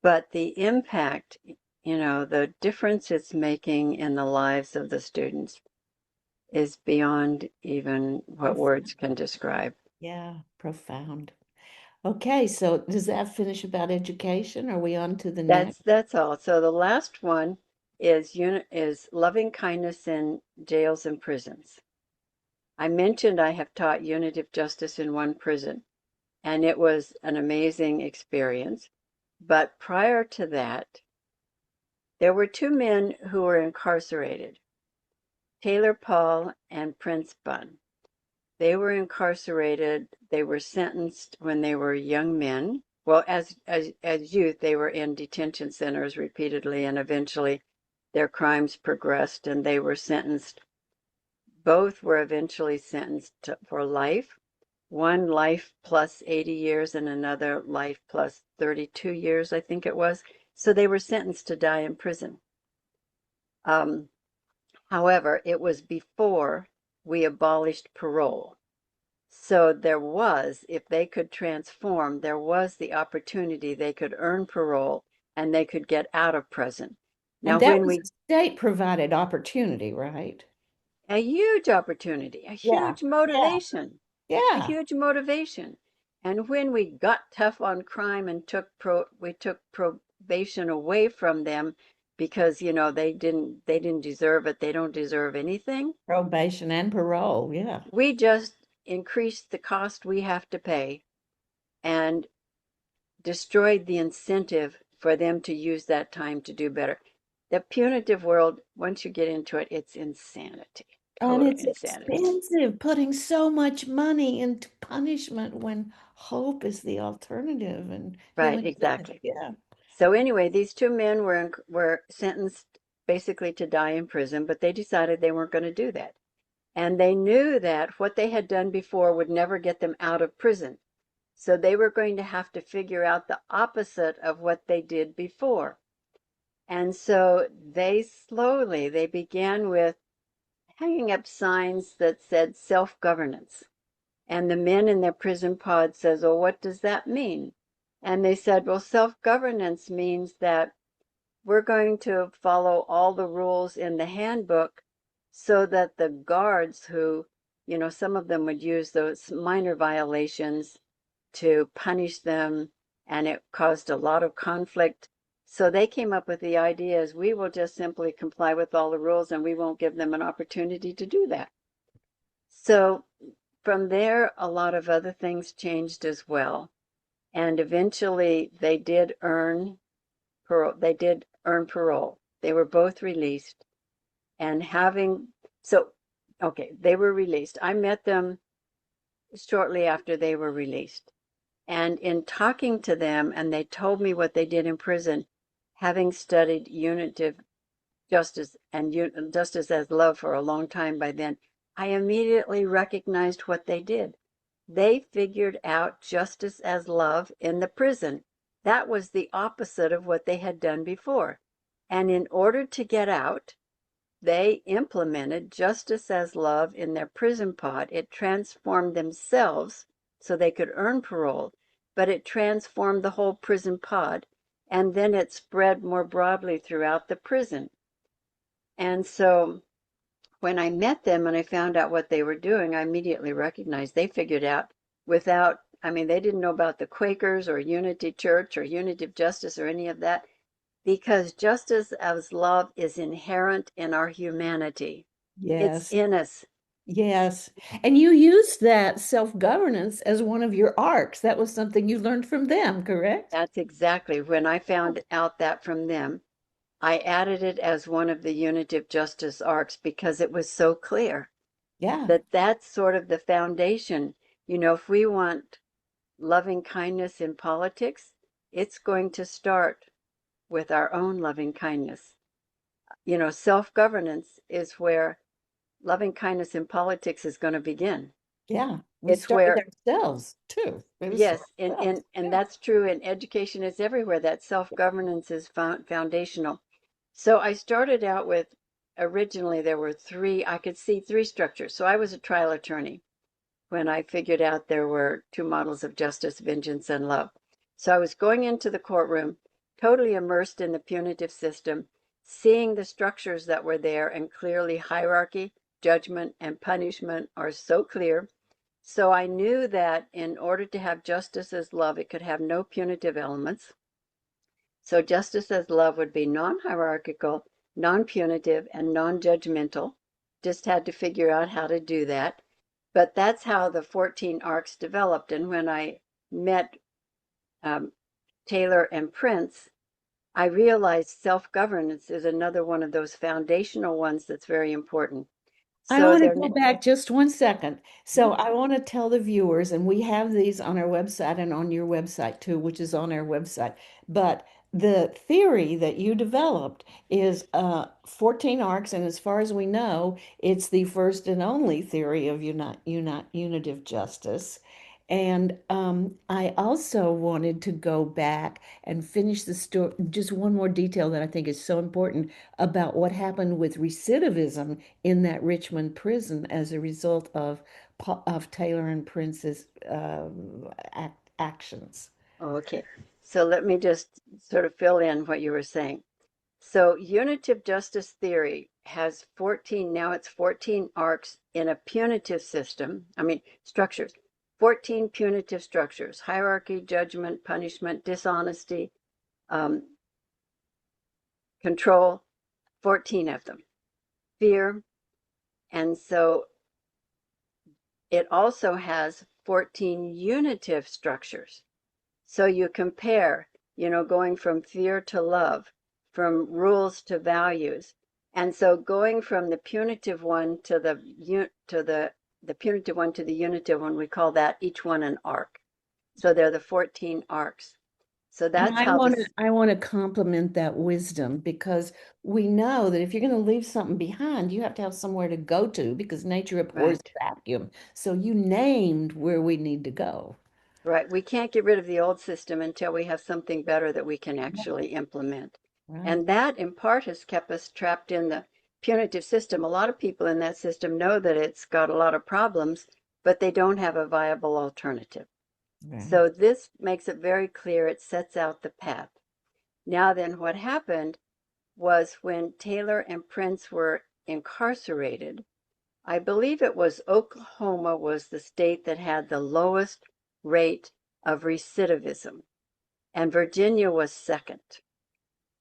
But the impact, the difference it's making in the lives of the students is beyond even what words can describe. Yeah, profound. Okay, so does that finish about education? Are we on to the next? That's all. So the last one is loving kindness in jails and prisons. I mentioned I have taught Unitive Justice in one prison, and it was an amazing experience. But prior to that, there were 2 men who were incarcerated, Taylor Paul and Prince Bun. They were incarcerated. They were sentenced when they were young men. Well, as youth, they were in detention centers repeatedly, and eventually their crimes progressed, and they were sentenced. Both were eventually sentenced for life. One life plus 80 years, and another life plus 32 years, I think it was. So they were sentenced to die in prison. However, it was before we abolished parole. So there was, if they could transform, there was the opportunity they could earn parole and they could get out of prison. Now, And that when was we, a state provided opportunity, right? a huge opportunity, a Yeah. huge motivation, a Yeah. huge motivation. And when we got tough on crime and we took probation away from them because, they didn't deserve it. They don't deserve anything. Probation and parole. Yeah. We just increased the cost we have to pay and destroyed the incentive for them to use that time to do better. The punitive world, once you get into it, it's insanity, And total it's insanity. expensive putting so much money into punishment when hope is the alternative and Right, human goodness. exactly. Yeah. So anyway, these two men were sentenced basically to die in prison, but they decided they weren't going to do that. And they knew that what they had done before would never get them out of prison. So they were going to have to figure out the opposite of what they did before. And so they began with hanging up signs that said self-governance. And the men in their prison pod says, well, what does that mean? And they said, well, self-governance means that we're going to follow all the rules in the handbook so that the guards who, some of them would use those minor violations to punish them, and it caused a lot of conflict. So they came up with the idea is we will just simply comply with all the rules and we won't give them an opportunity to do that. So from there, a lot of other things changed as well. And eventually they did earn parole. They were both released. And they were released. I met them shortly after they were released. And in talking to them, and they told me what they did in prison, having studied unitive justice and justice as love for a long time by then, I immediately recognized what they did. They figured out justice as love in the prison. That was the opposite of what they had done before. And in order to get out, they implemented justice as love in their prison pod. It transformed themselves so they could earn parole, but it transformed the whole prison pod, and then it spread more broadly throughout the prison. And so when I met them and I found out what they were doing, I immediately recognized they figured out they didn't know about the Quakers or Unity Church or Unitive Justice or any of that, because justice as love is inherent in our humanity. It's Yes. in us. Yes. And you used that self-governance as one of your arcs. That was something you learned from them, correct? That's exactly when I found out that from them. I added it as one of the Unitive Justice arcs because it was so clear Yeah. that that's sort of the foundation. If we want loving kindness in politics, it's going to start with our own loving kindness. Self-governance is where loving kindness in politics is going to begin. Yeah. We It's start with where, ourselves too. We start yes, with ourselves. and Yeah. that's true in education. It's everywhere that self-governance is foundational. So I started out with, originally there were I could see three structures. So I was a trial attorney when I figured out there were two models of justice, vengeance, and love. So I was going into the courtroom, totally immersed in the punitive system, seeing the structures that were there, and clearly hierarchy, judgment, and punishment are so clear. So I knew that in order to have justice as love, it could have no punitive elements. So justice as love would be non-hierarchical, non-punitive, and non-judgmental. Just had to figure out how to do that. But that's how the 14 arcs developed. And when I met Taylor and Prince, I realized self-governance is another one of those foundational ones that's very important. I So want to they're go back just 1 second. So Mhm. I want to tell the viewers, and we have these on our website and on your website too, which is on our website. But the theory that you developed is 14 arcs, and as far as we know, it's the first and only theory of unitive justice. And I also wanted to go back and finish the story. Just one more detail that I think is so important about what happened with recidivism in that Richmond prison as a result of Taylor and Prince's actions. okay. So let me just sort of fill in what you were saying. So unitive justice theory has 14, now it's 14 arcs in a punitive system. I mean, structures, 14 punitive structures: hierarchy, judgment, punishment, dishonesty, um, control, 14 of them, fear. And so it also has 14 unitive structures. So you compare, going from fear to love, from rules to values. And so going from the punitive one to the punitive one to the unitive one, we call that each one an arc. So they're the 14 arcs. So And that's how this. I want to compliment that wisdom, because we know that if you're going to leave something behind, you have to have somewhere to go to, because nature abhors Right. a vacuum. So you named where we need to go. Right. We can't get rid of the old system until we have something better that we can actually implement. Right. And that, in part, has kept us trapped in the punitive system. A lot of people in that system know that it's got a lot of problems, but they don't have a viable alternative. Right. So this makes it very clear. It sets out the path. Now, then, what happened was when Taylor and Prince were incarcerated, I believe it was Oklahoma was the state that had the lowest rate of recidivism, and Virginia was second.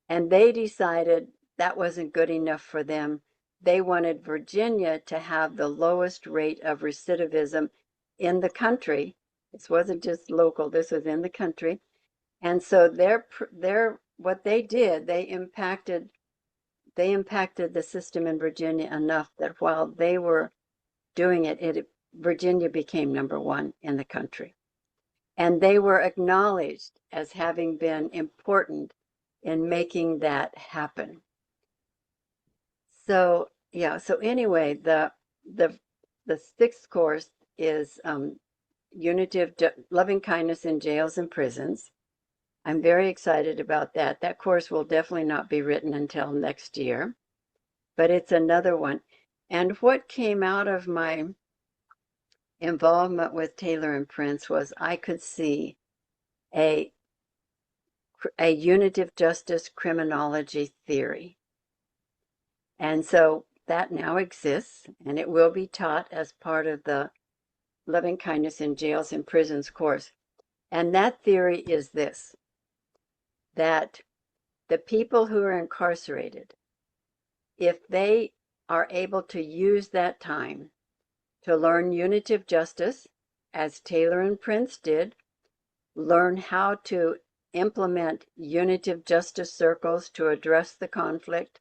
And they decided that wasn't good enough for them. They wanted Virginia to have the lowest rate of recidivism in the country. This wasn't just local, this was in the country. And so what they did, they impacted the system in Virginia enough that while they were doing it, Virginia became number one in the country. And they were acknowledged as having been important in making that happen. So yeah, so anyway, the the sixth course is Unitive Loving Kindness in Jails and Prisons. I'm very excited about that. That course will definitely not be written until next year, but it's another one. And what came out of my involvement with Taylor and Prince was I could see a unitive justice criminology theory. And so that now exists, and it will be taught as part of the Loving Kindness in Jails and Prisons course. And that theory is this: that the people who are incarcerated, if they are able to use that time to learn unitive justice, as Taylor and Prince did, learn how to implement unitive justice circles to address the conflict,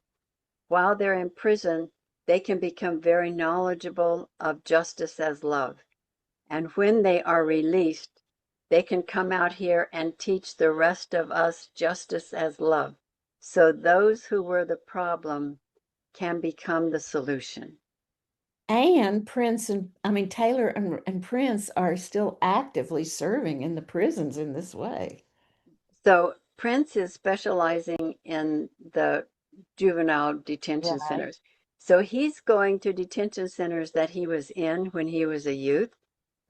while they're in prison, they can become very knowledgeable of justice as love. And when they are released, they can come out here and teach the rest of us justice as love. So those who were the problem can become the solution. And Taylor and Prince are still actively serving in the prisons in this way. So Prince is specializing in the juvenile detention Right. centers. So he's going to detention centers that he was in when he was a youth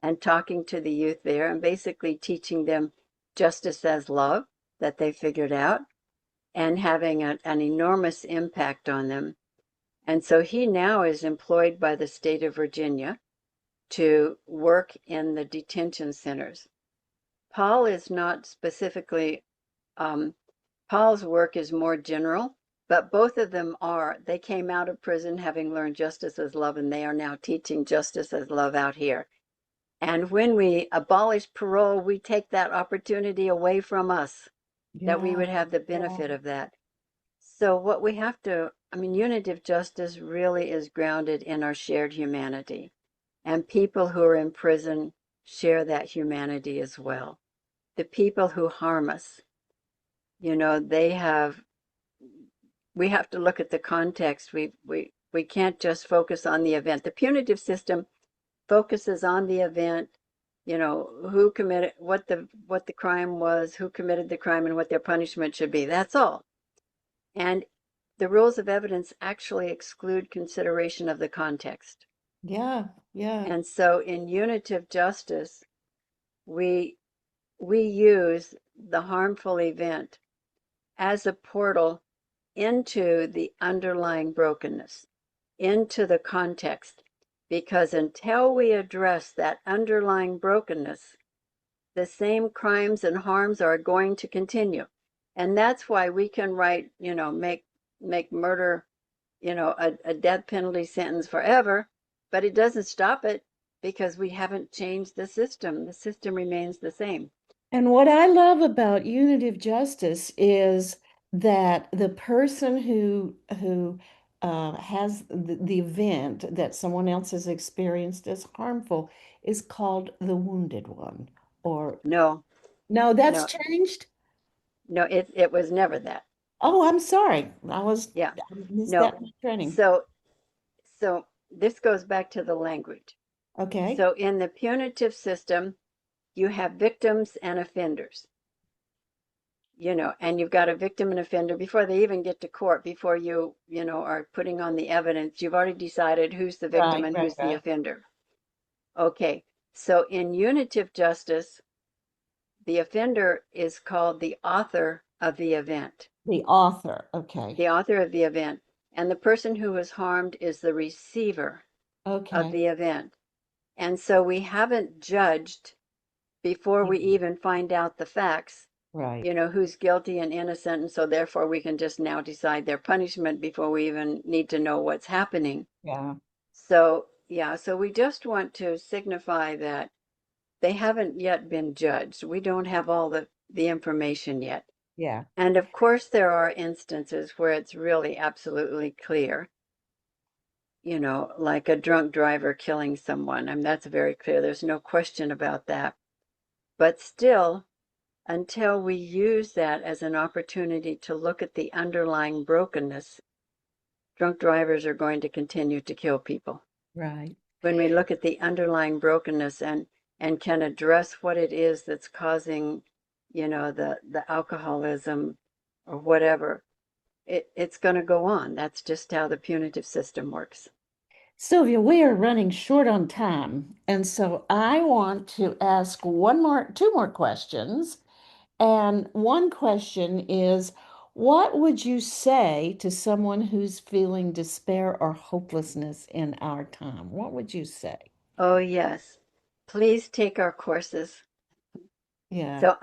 and talking to the youth there and basically teaching them justice as love that they figured out and having an enormous impact on them. And so he now is employed by the state of Virginia to work in the detention centers. Paul is not specifically, Paul's work is more general, but both of them they came out of prison having learned justice as love, and they are now teaching justice as love out here. And when we abolish parole, we take that opportunity away from us, that we Yeah. would have the benefit of that. So what we have to I mean, unitive justice really is grounded in our shared humanity. And people who are in prison share that humanity as well. The people who harm us, you know, we have to look at the context. We can't just focus on the event. The punitive system focuses on the event, you know, who committed what the crime was, who committed the crime, and what their punishment should be. That's all. And the rules of evidence actually exclude consideration of the context. Yeah, yeah. And so in unitive justice, we use the harmful event as a portal into the underlying brokenness, into the context, because until we address that underlying brokenness, the same crimes and harms are going to continue. And that's why we can write, you know, make murder, you know, a death penalty sentence forever, but it doesn't stop it because we haven't changed the system. The system remains the same. And what I love about unitive justice is that the person who has the event that someone else has experienced as harmful is called the wounded one. Or No, no, that's no, changed. no, it was never that. Oh, I'm sorry. I Yeah, missed no. that in the training. So this goes back to the language. Okay. So in the punitive system, you have victims and offenders, you know, and you've got a victim and offender before they even get to court, before you know, are putting on the evidence. You've already decided who's the victim Right, and right, who's the right. offender. Okay, so in unitive justice, the offender is called the author of the event. The author. Okay. The author of the event. And the person who was harmed is the receiver of Okay. the event. And so we haven't judged before we even find out the facts, Right. you know, who's guilty and innocent. And so therefore we can just now decide their punishment before we even need to know what's happening. Yeah. So, yeah, so we just want to signify that they haven't yet been judged. We don't have all the information yet. Yeah. And of course, there are instances where it's really absolutely clear, you know, like a drunk driver killing someone. I mean, that's very clear. There's no question about that. But still, until we use that as an opportunity to look at the underlying brokenness, drunk drivers are going to continue to kill people. Right. When we look at the underlying brokenness and can address what it is that's causing, you know, the alcoholism or whatever, it's going to go on. That's just how the punitive system works. Sylvia, we are running short on time, and so I want to ask two more questions. And one question is, what would you say to someone who's feeling despair or hopelessness in our time? What would you say? Oh, yes. Please take our courses. Yeah. So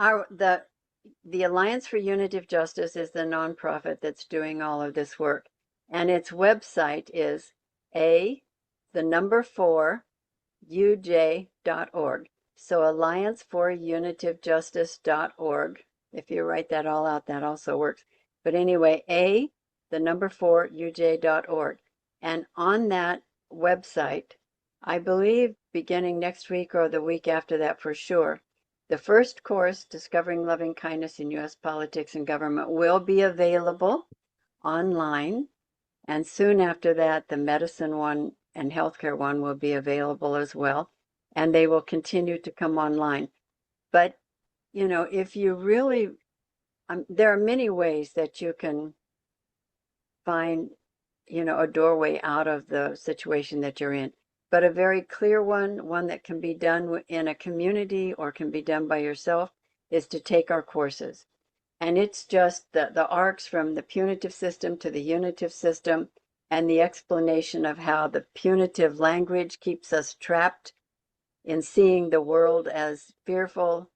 the Alliance for Unitive Justice is the nonprofit that's doing all of this work. And its website is the number 4, uj.org. So allianceforunitivejustice.org. If you write that all out, that also works. But anyway, the number 4, uj.org. And on that website, I believe beginning next week or the week after that for sure, the first course, Discovering Loving Kindness in U.S. Politics and Government, will be available online. And soon after that, the medicine one and healthcare one will be available as well. And they will continue to come online. But, you know, if you really, there are many ways that you can find, you know, a doorway out of the situation that you're in. But a very clear one that can be done in a community or can be done by yourself, is to take our courses. And it's just the arcs from the punitive system to the unitive system, and the explanation of how the punitive language keeps us trapped in seeing the world as fearful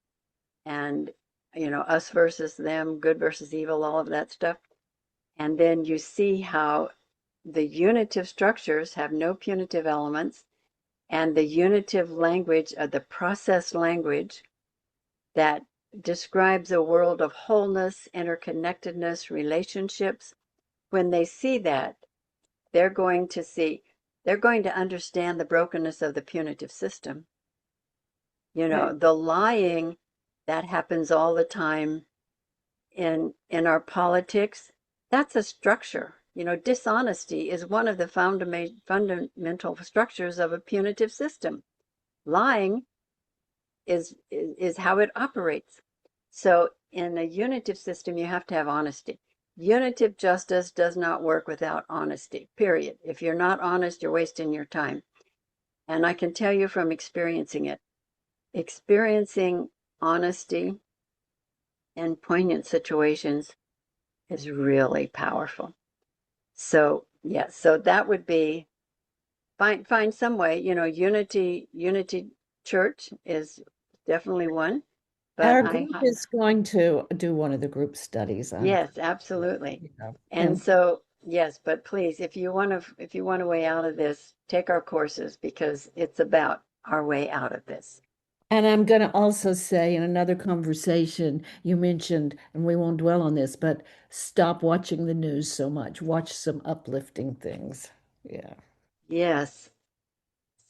and, you know, us versus them, good versus evil, all of that stuff. And then you see how the unitive structures have no punitive elements, and the unitive language, the process language that describes a world of wholeness, interconnectedness, relationships, when they see that, they're going to understand the brokenness of the punitive system. The lying that happens all the time in our politics, that's a structure. Dishonesty is one of the fundamental structures of a punitive system. Lying is how it operates. So in a unitive system, you have to have honesty. Unitive justice does not work without honesty, period. If you're not honest, you're wasting your time. And I can tell you from experiencing it, experiencing honesty in poignant situations is really powerful. So, yes, so that would be, find some way, Unity Church is definitely one. But our group is going to do one of the group studies on. Yes, absolutely. And so, yes, but please, if you want a way out of this, take our courses, because it's about our way out of this. And I'm going to also say, in another conversation, you mentioned, and we won't dwell on this, but stop watching the news so much. Watch some uplifting things. Yeah. Yes.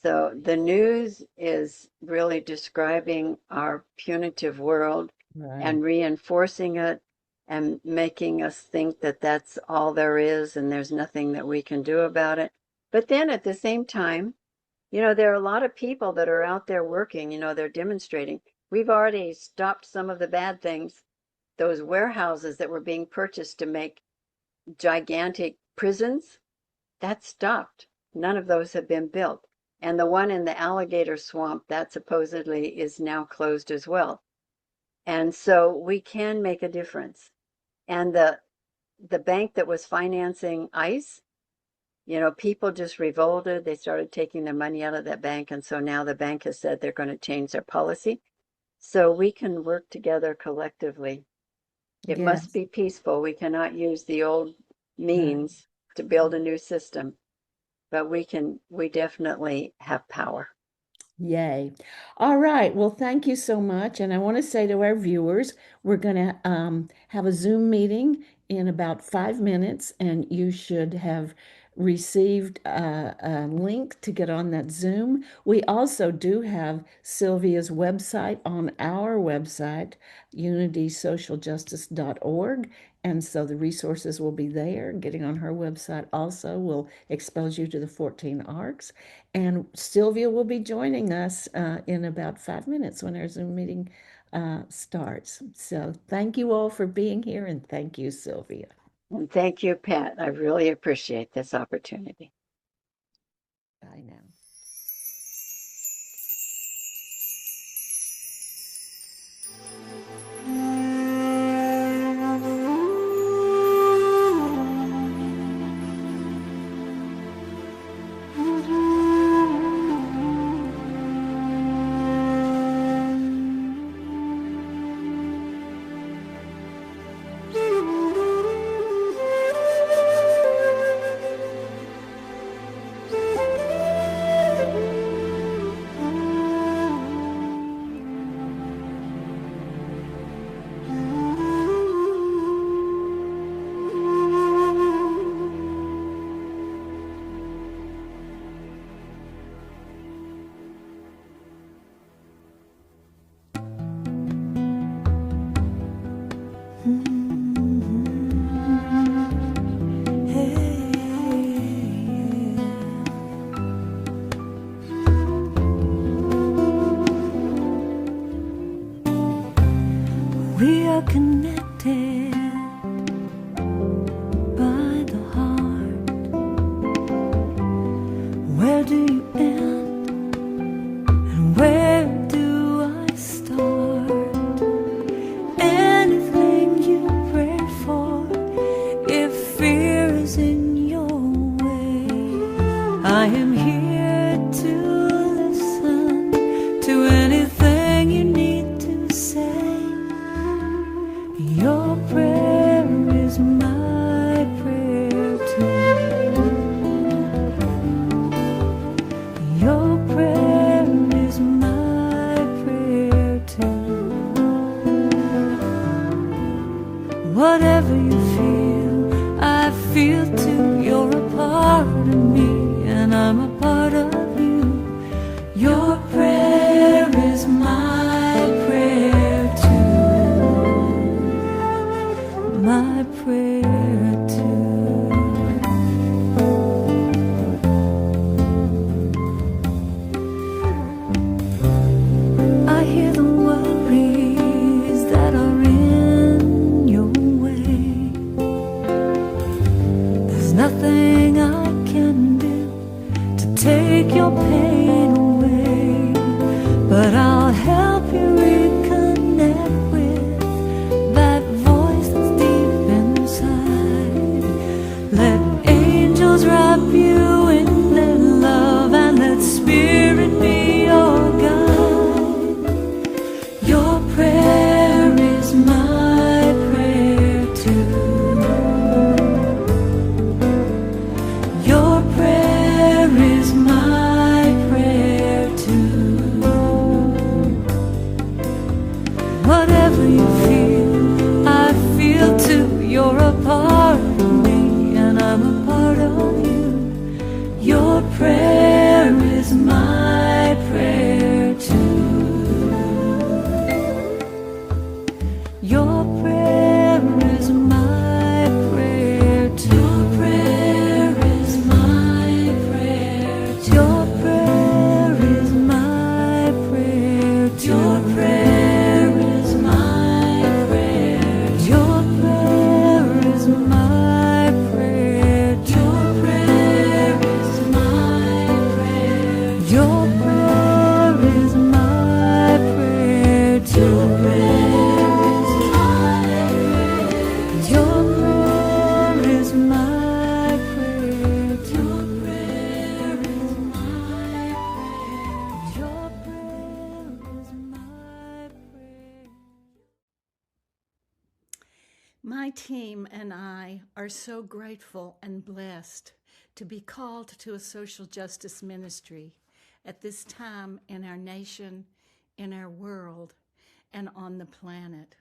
So the news is really describing our punitive world and reinforcing it and making us think that that's all there is and there's nothing that we can do about it. But then at the same time, there are a lot of people that are out there working, they're demonstrating. We've already stopped some of the bad things. Those warehouses that were being purchased to make gigantic prisons, that stopped. None of those have been built. And the one in the alligator swamp, that supposedly is now closed as well. And so we can make a difference. And the bank that was financing ICE, people just revolted. They started taking their money out of that bank. And so now the bank has said they're going to change their policy. So we can work together collectively. It must be peaceful. We cannot use the old means to build a new system. But we definitely have power. Yay. All right. Well, thank you so much. And I want to say to our viewers, we're going to have a Zoom meeting in about 5 minutes, and you should have received a link to get on that Zoom. We also do have Sylvia's website on our website, unitysocialjustice.org. And so the resources will be there. Getting on her website also will expose you to the 14 arcs. And Sylvia will be joining us in about 5 minutes when our Zoom meeting starts. So thank you all for being here, and thank you, Sylvia. And thank you, Pat. I really appreciate this opportunity. Bye now. We are connected by the heart. Where do you end and where do I start? Anything you pray for, if fear is in your way, I am here to listen to anything you need to say. Your prayer is my prayer too. Your prayer is my prayer too. Whatever you feel, I feel too. You're a part of me, and I'm a part of you. Your prayer is my prayer too. My prayer too. I hear the worries that are in your way. There's nothing I can do to take your pain away, but I'll help you reconnect with that voice that's deep inside. Let angels wrap you in their love, and let spirit be your guide. Your prayer is my prayer too. Your prayer is my prayer too. Whatever you feel, I feel too. You're a part of me, and I'm a part of you. Your prayer is my prayer too. Your prayer is my prayer too. Your prayer is my prayer too. Your prayer is my prayer too. Your prayer is my prayer too. Your prayer is my prayer too. Your prayer is my prayer too. Your prayer is my prayer too. Your prayer is your prayer is my prayer. Your prayer is my prayer. Your prayer is my prayer. My team and I are so grateful and blessed to be called to a social justice ministry at this time in our nation, in our world, and on the planet.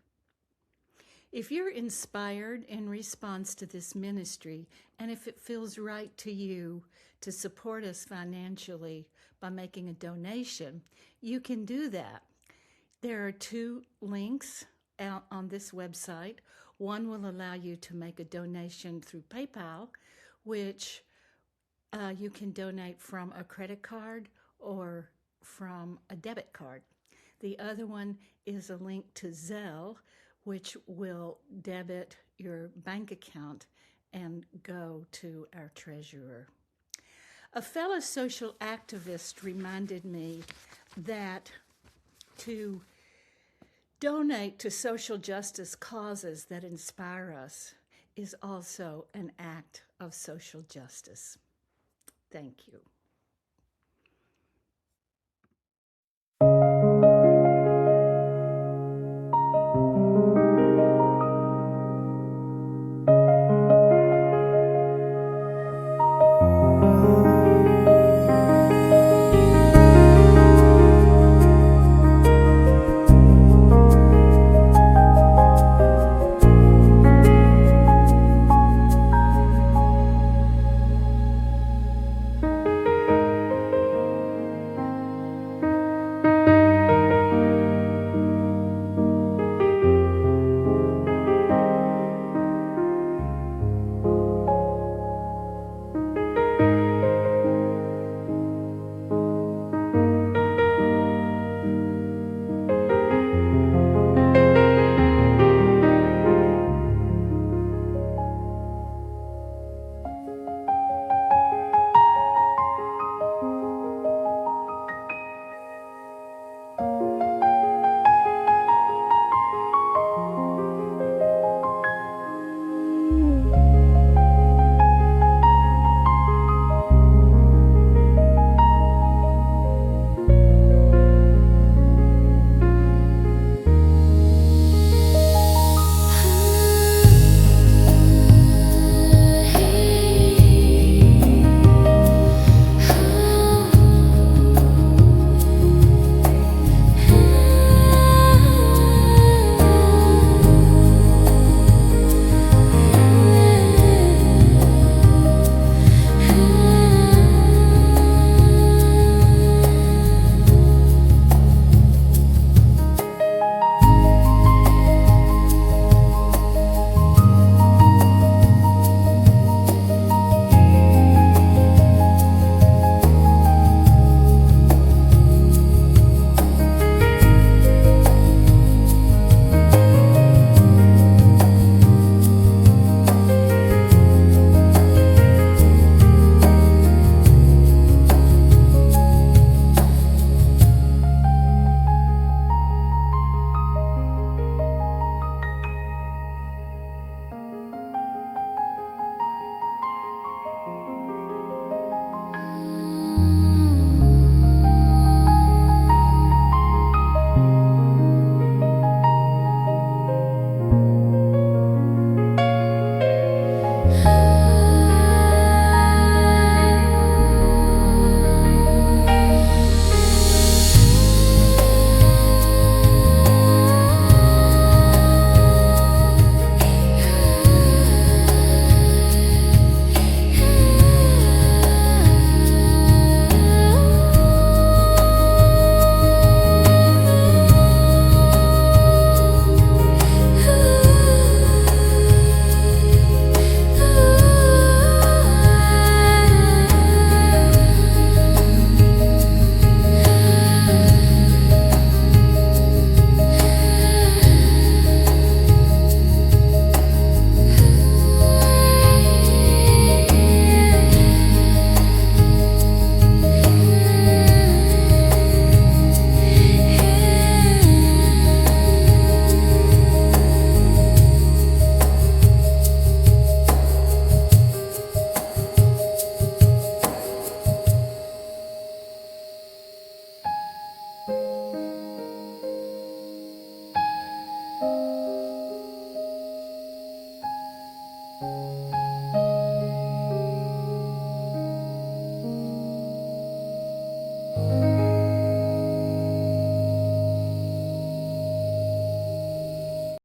If you're inspired in response to this ministry, and if it feels right to you to support us financially by making a donation, you can do that. There are 2 links out on this website. One will allow you to make a donation through PayPal, which you can donate from a credit card or from a debit card. The other one is a link to Zelle, which will debit your bank account and go to our treasurer. A fellow social activist reminded me that to donate to social justice causes that inspire us is also an act of social justice. Thank you.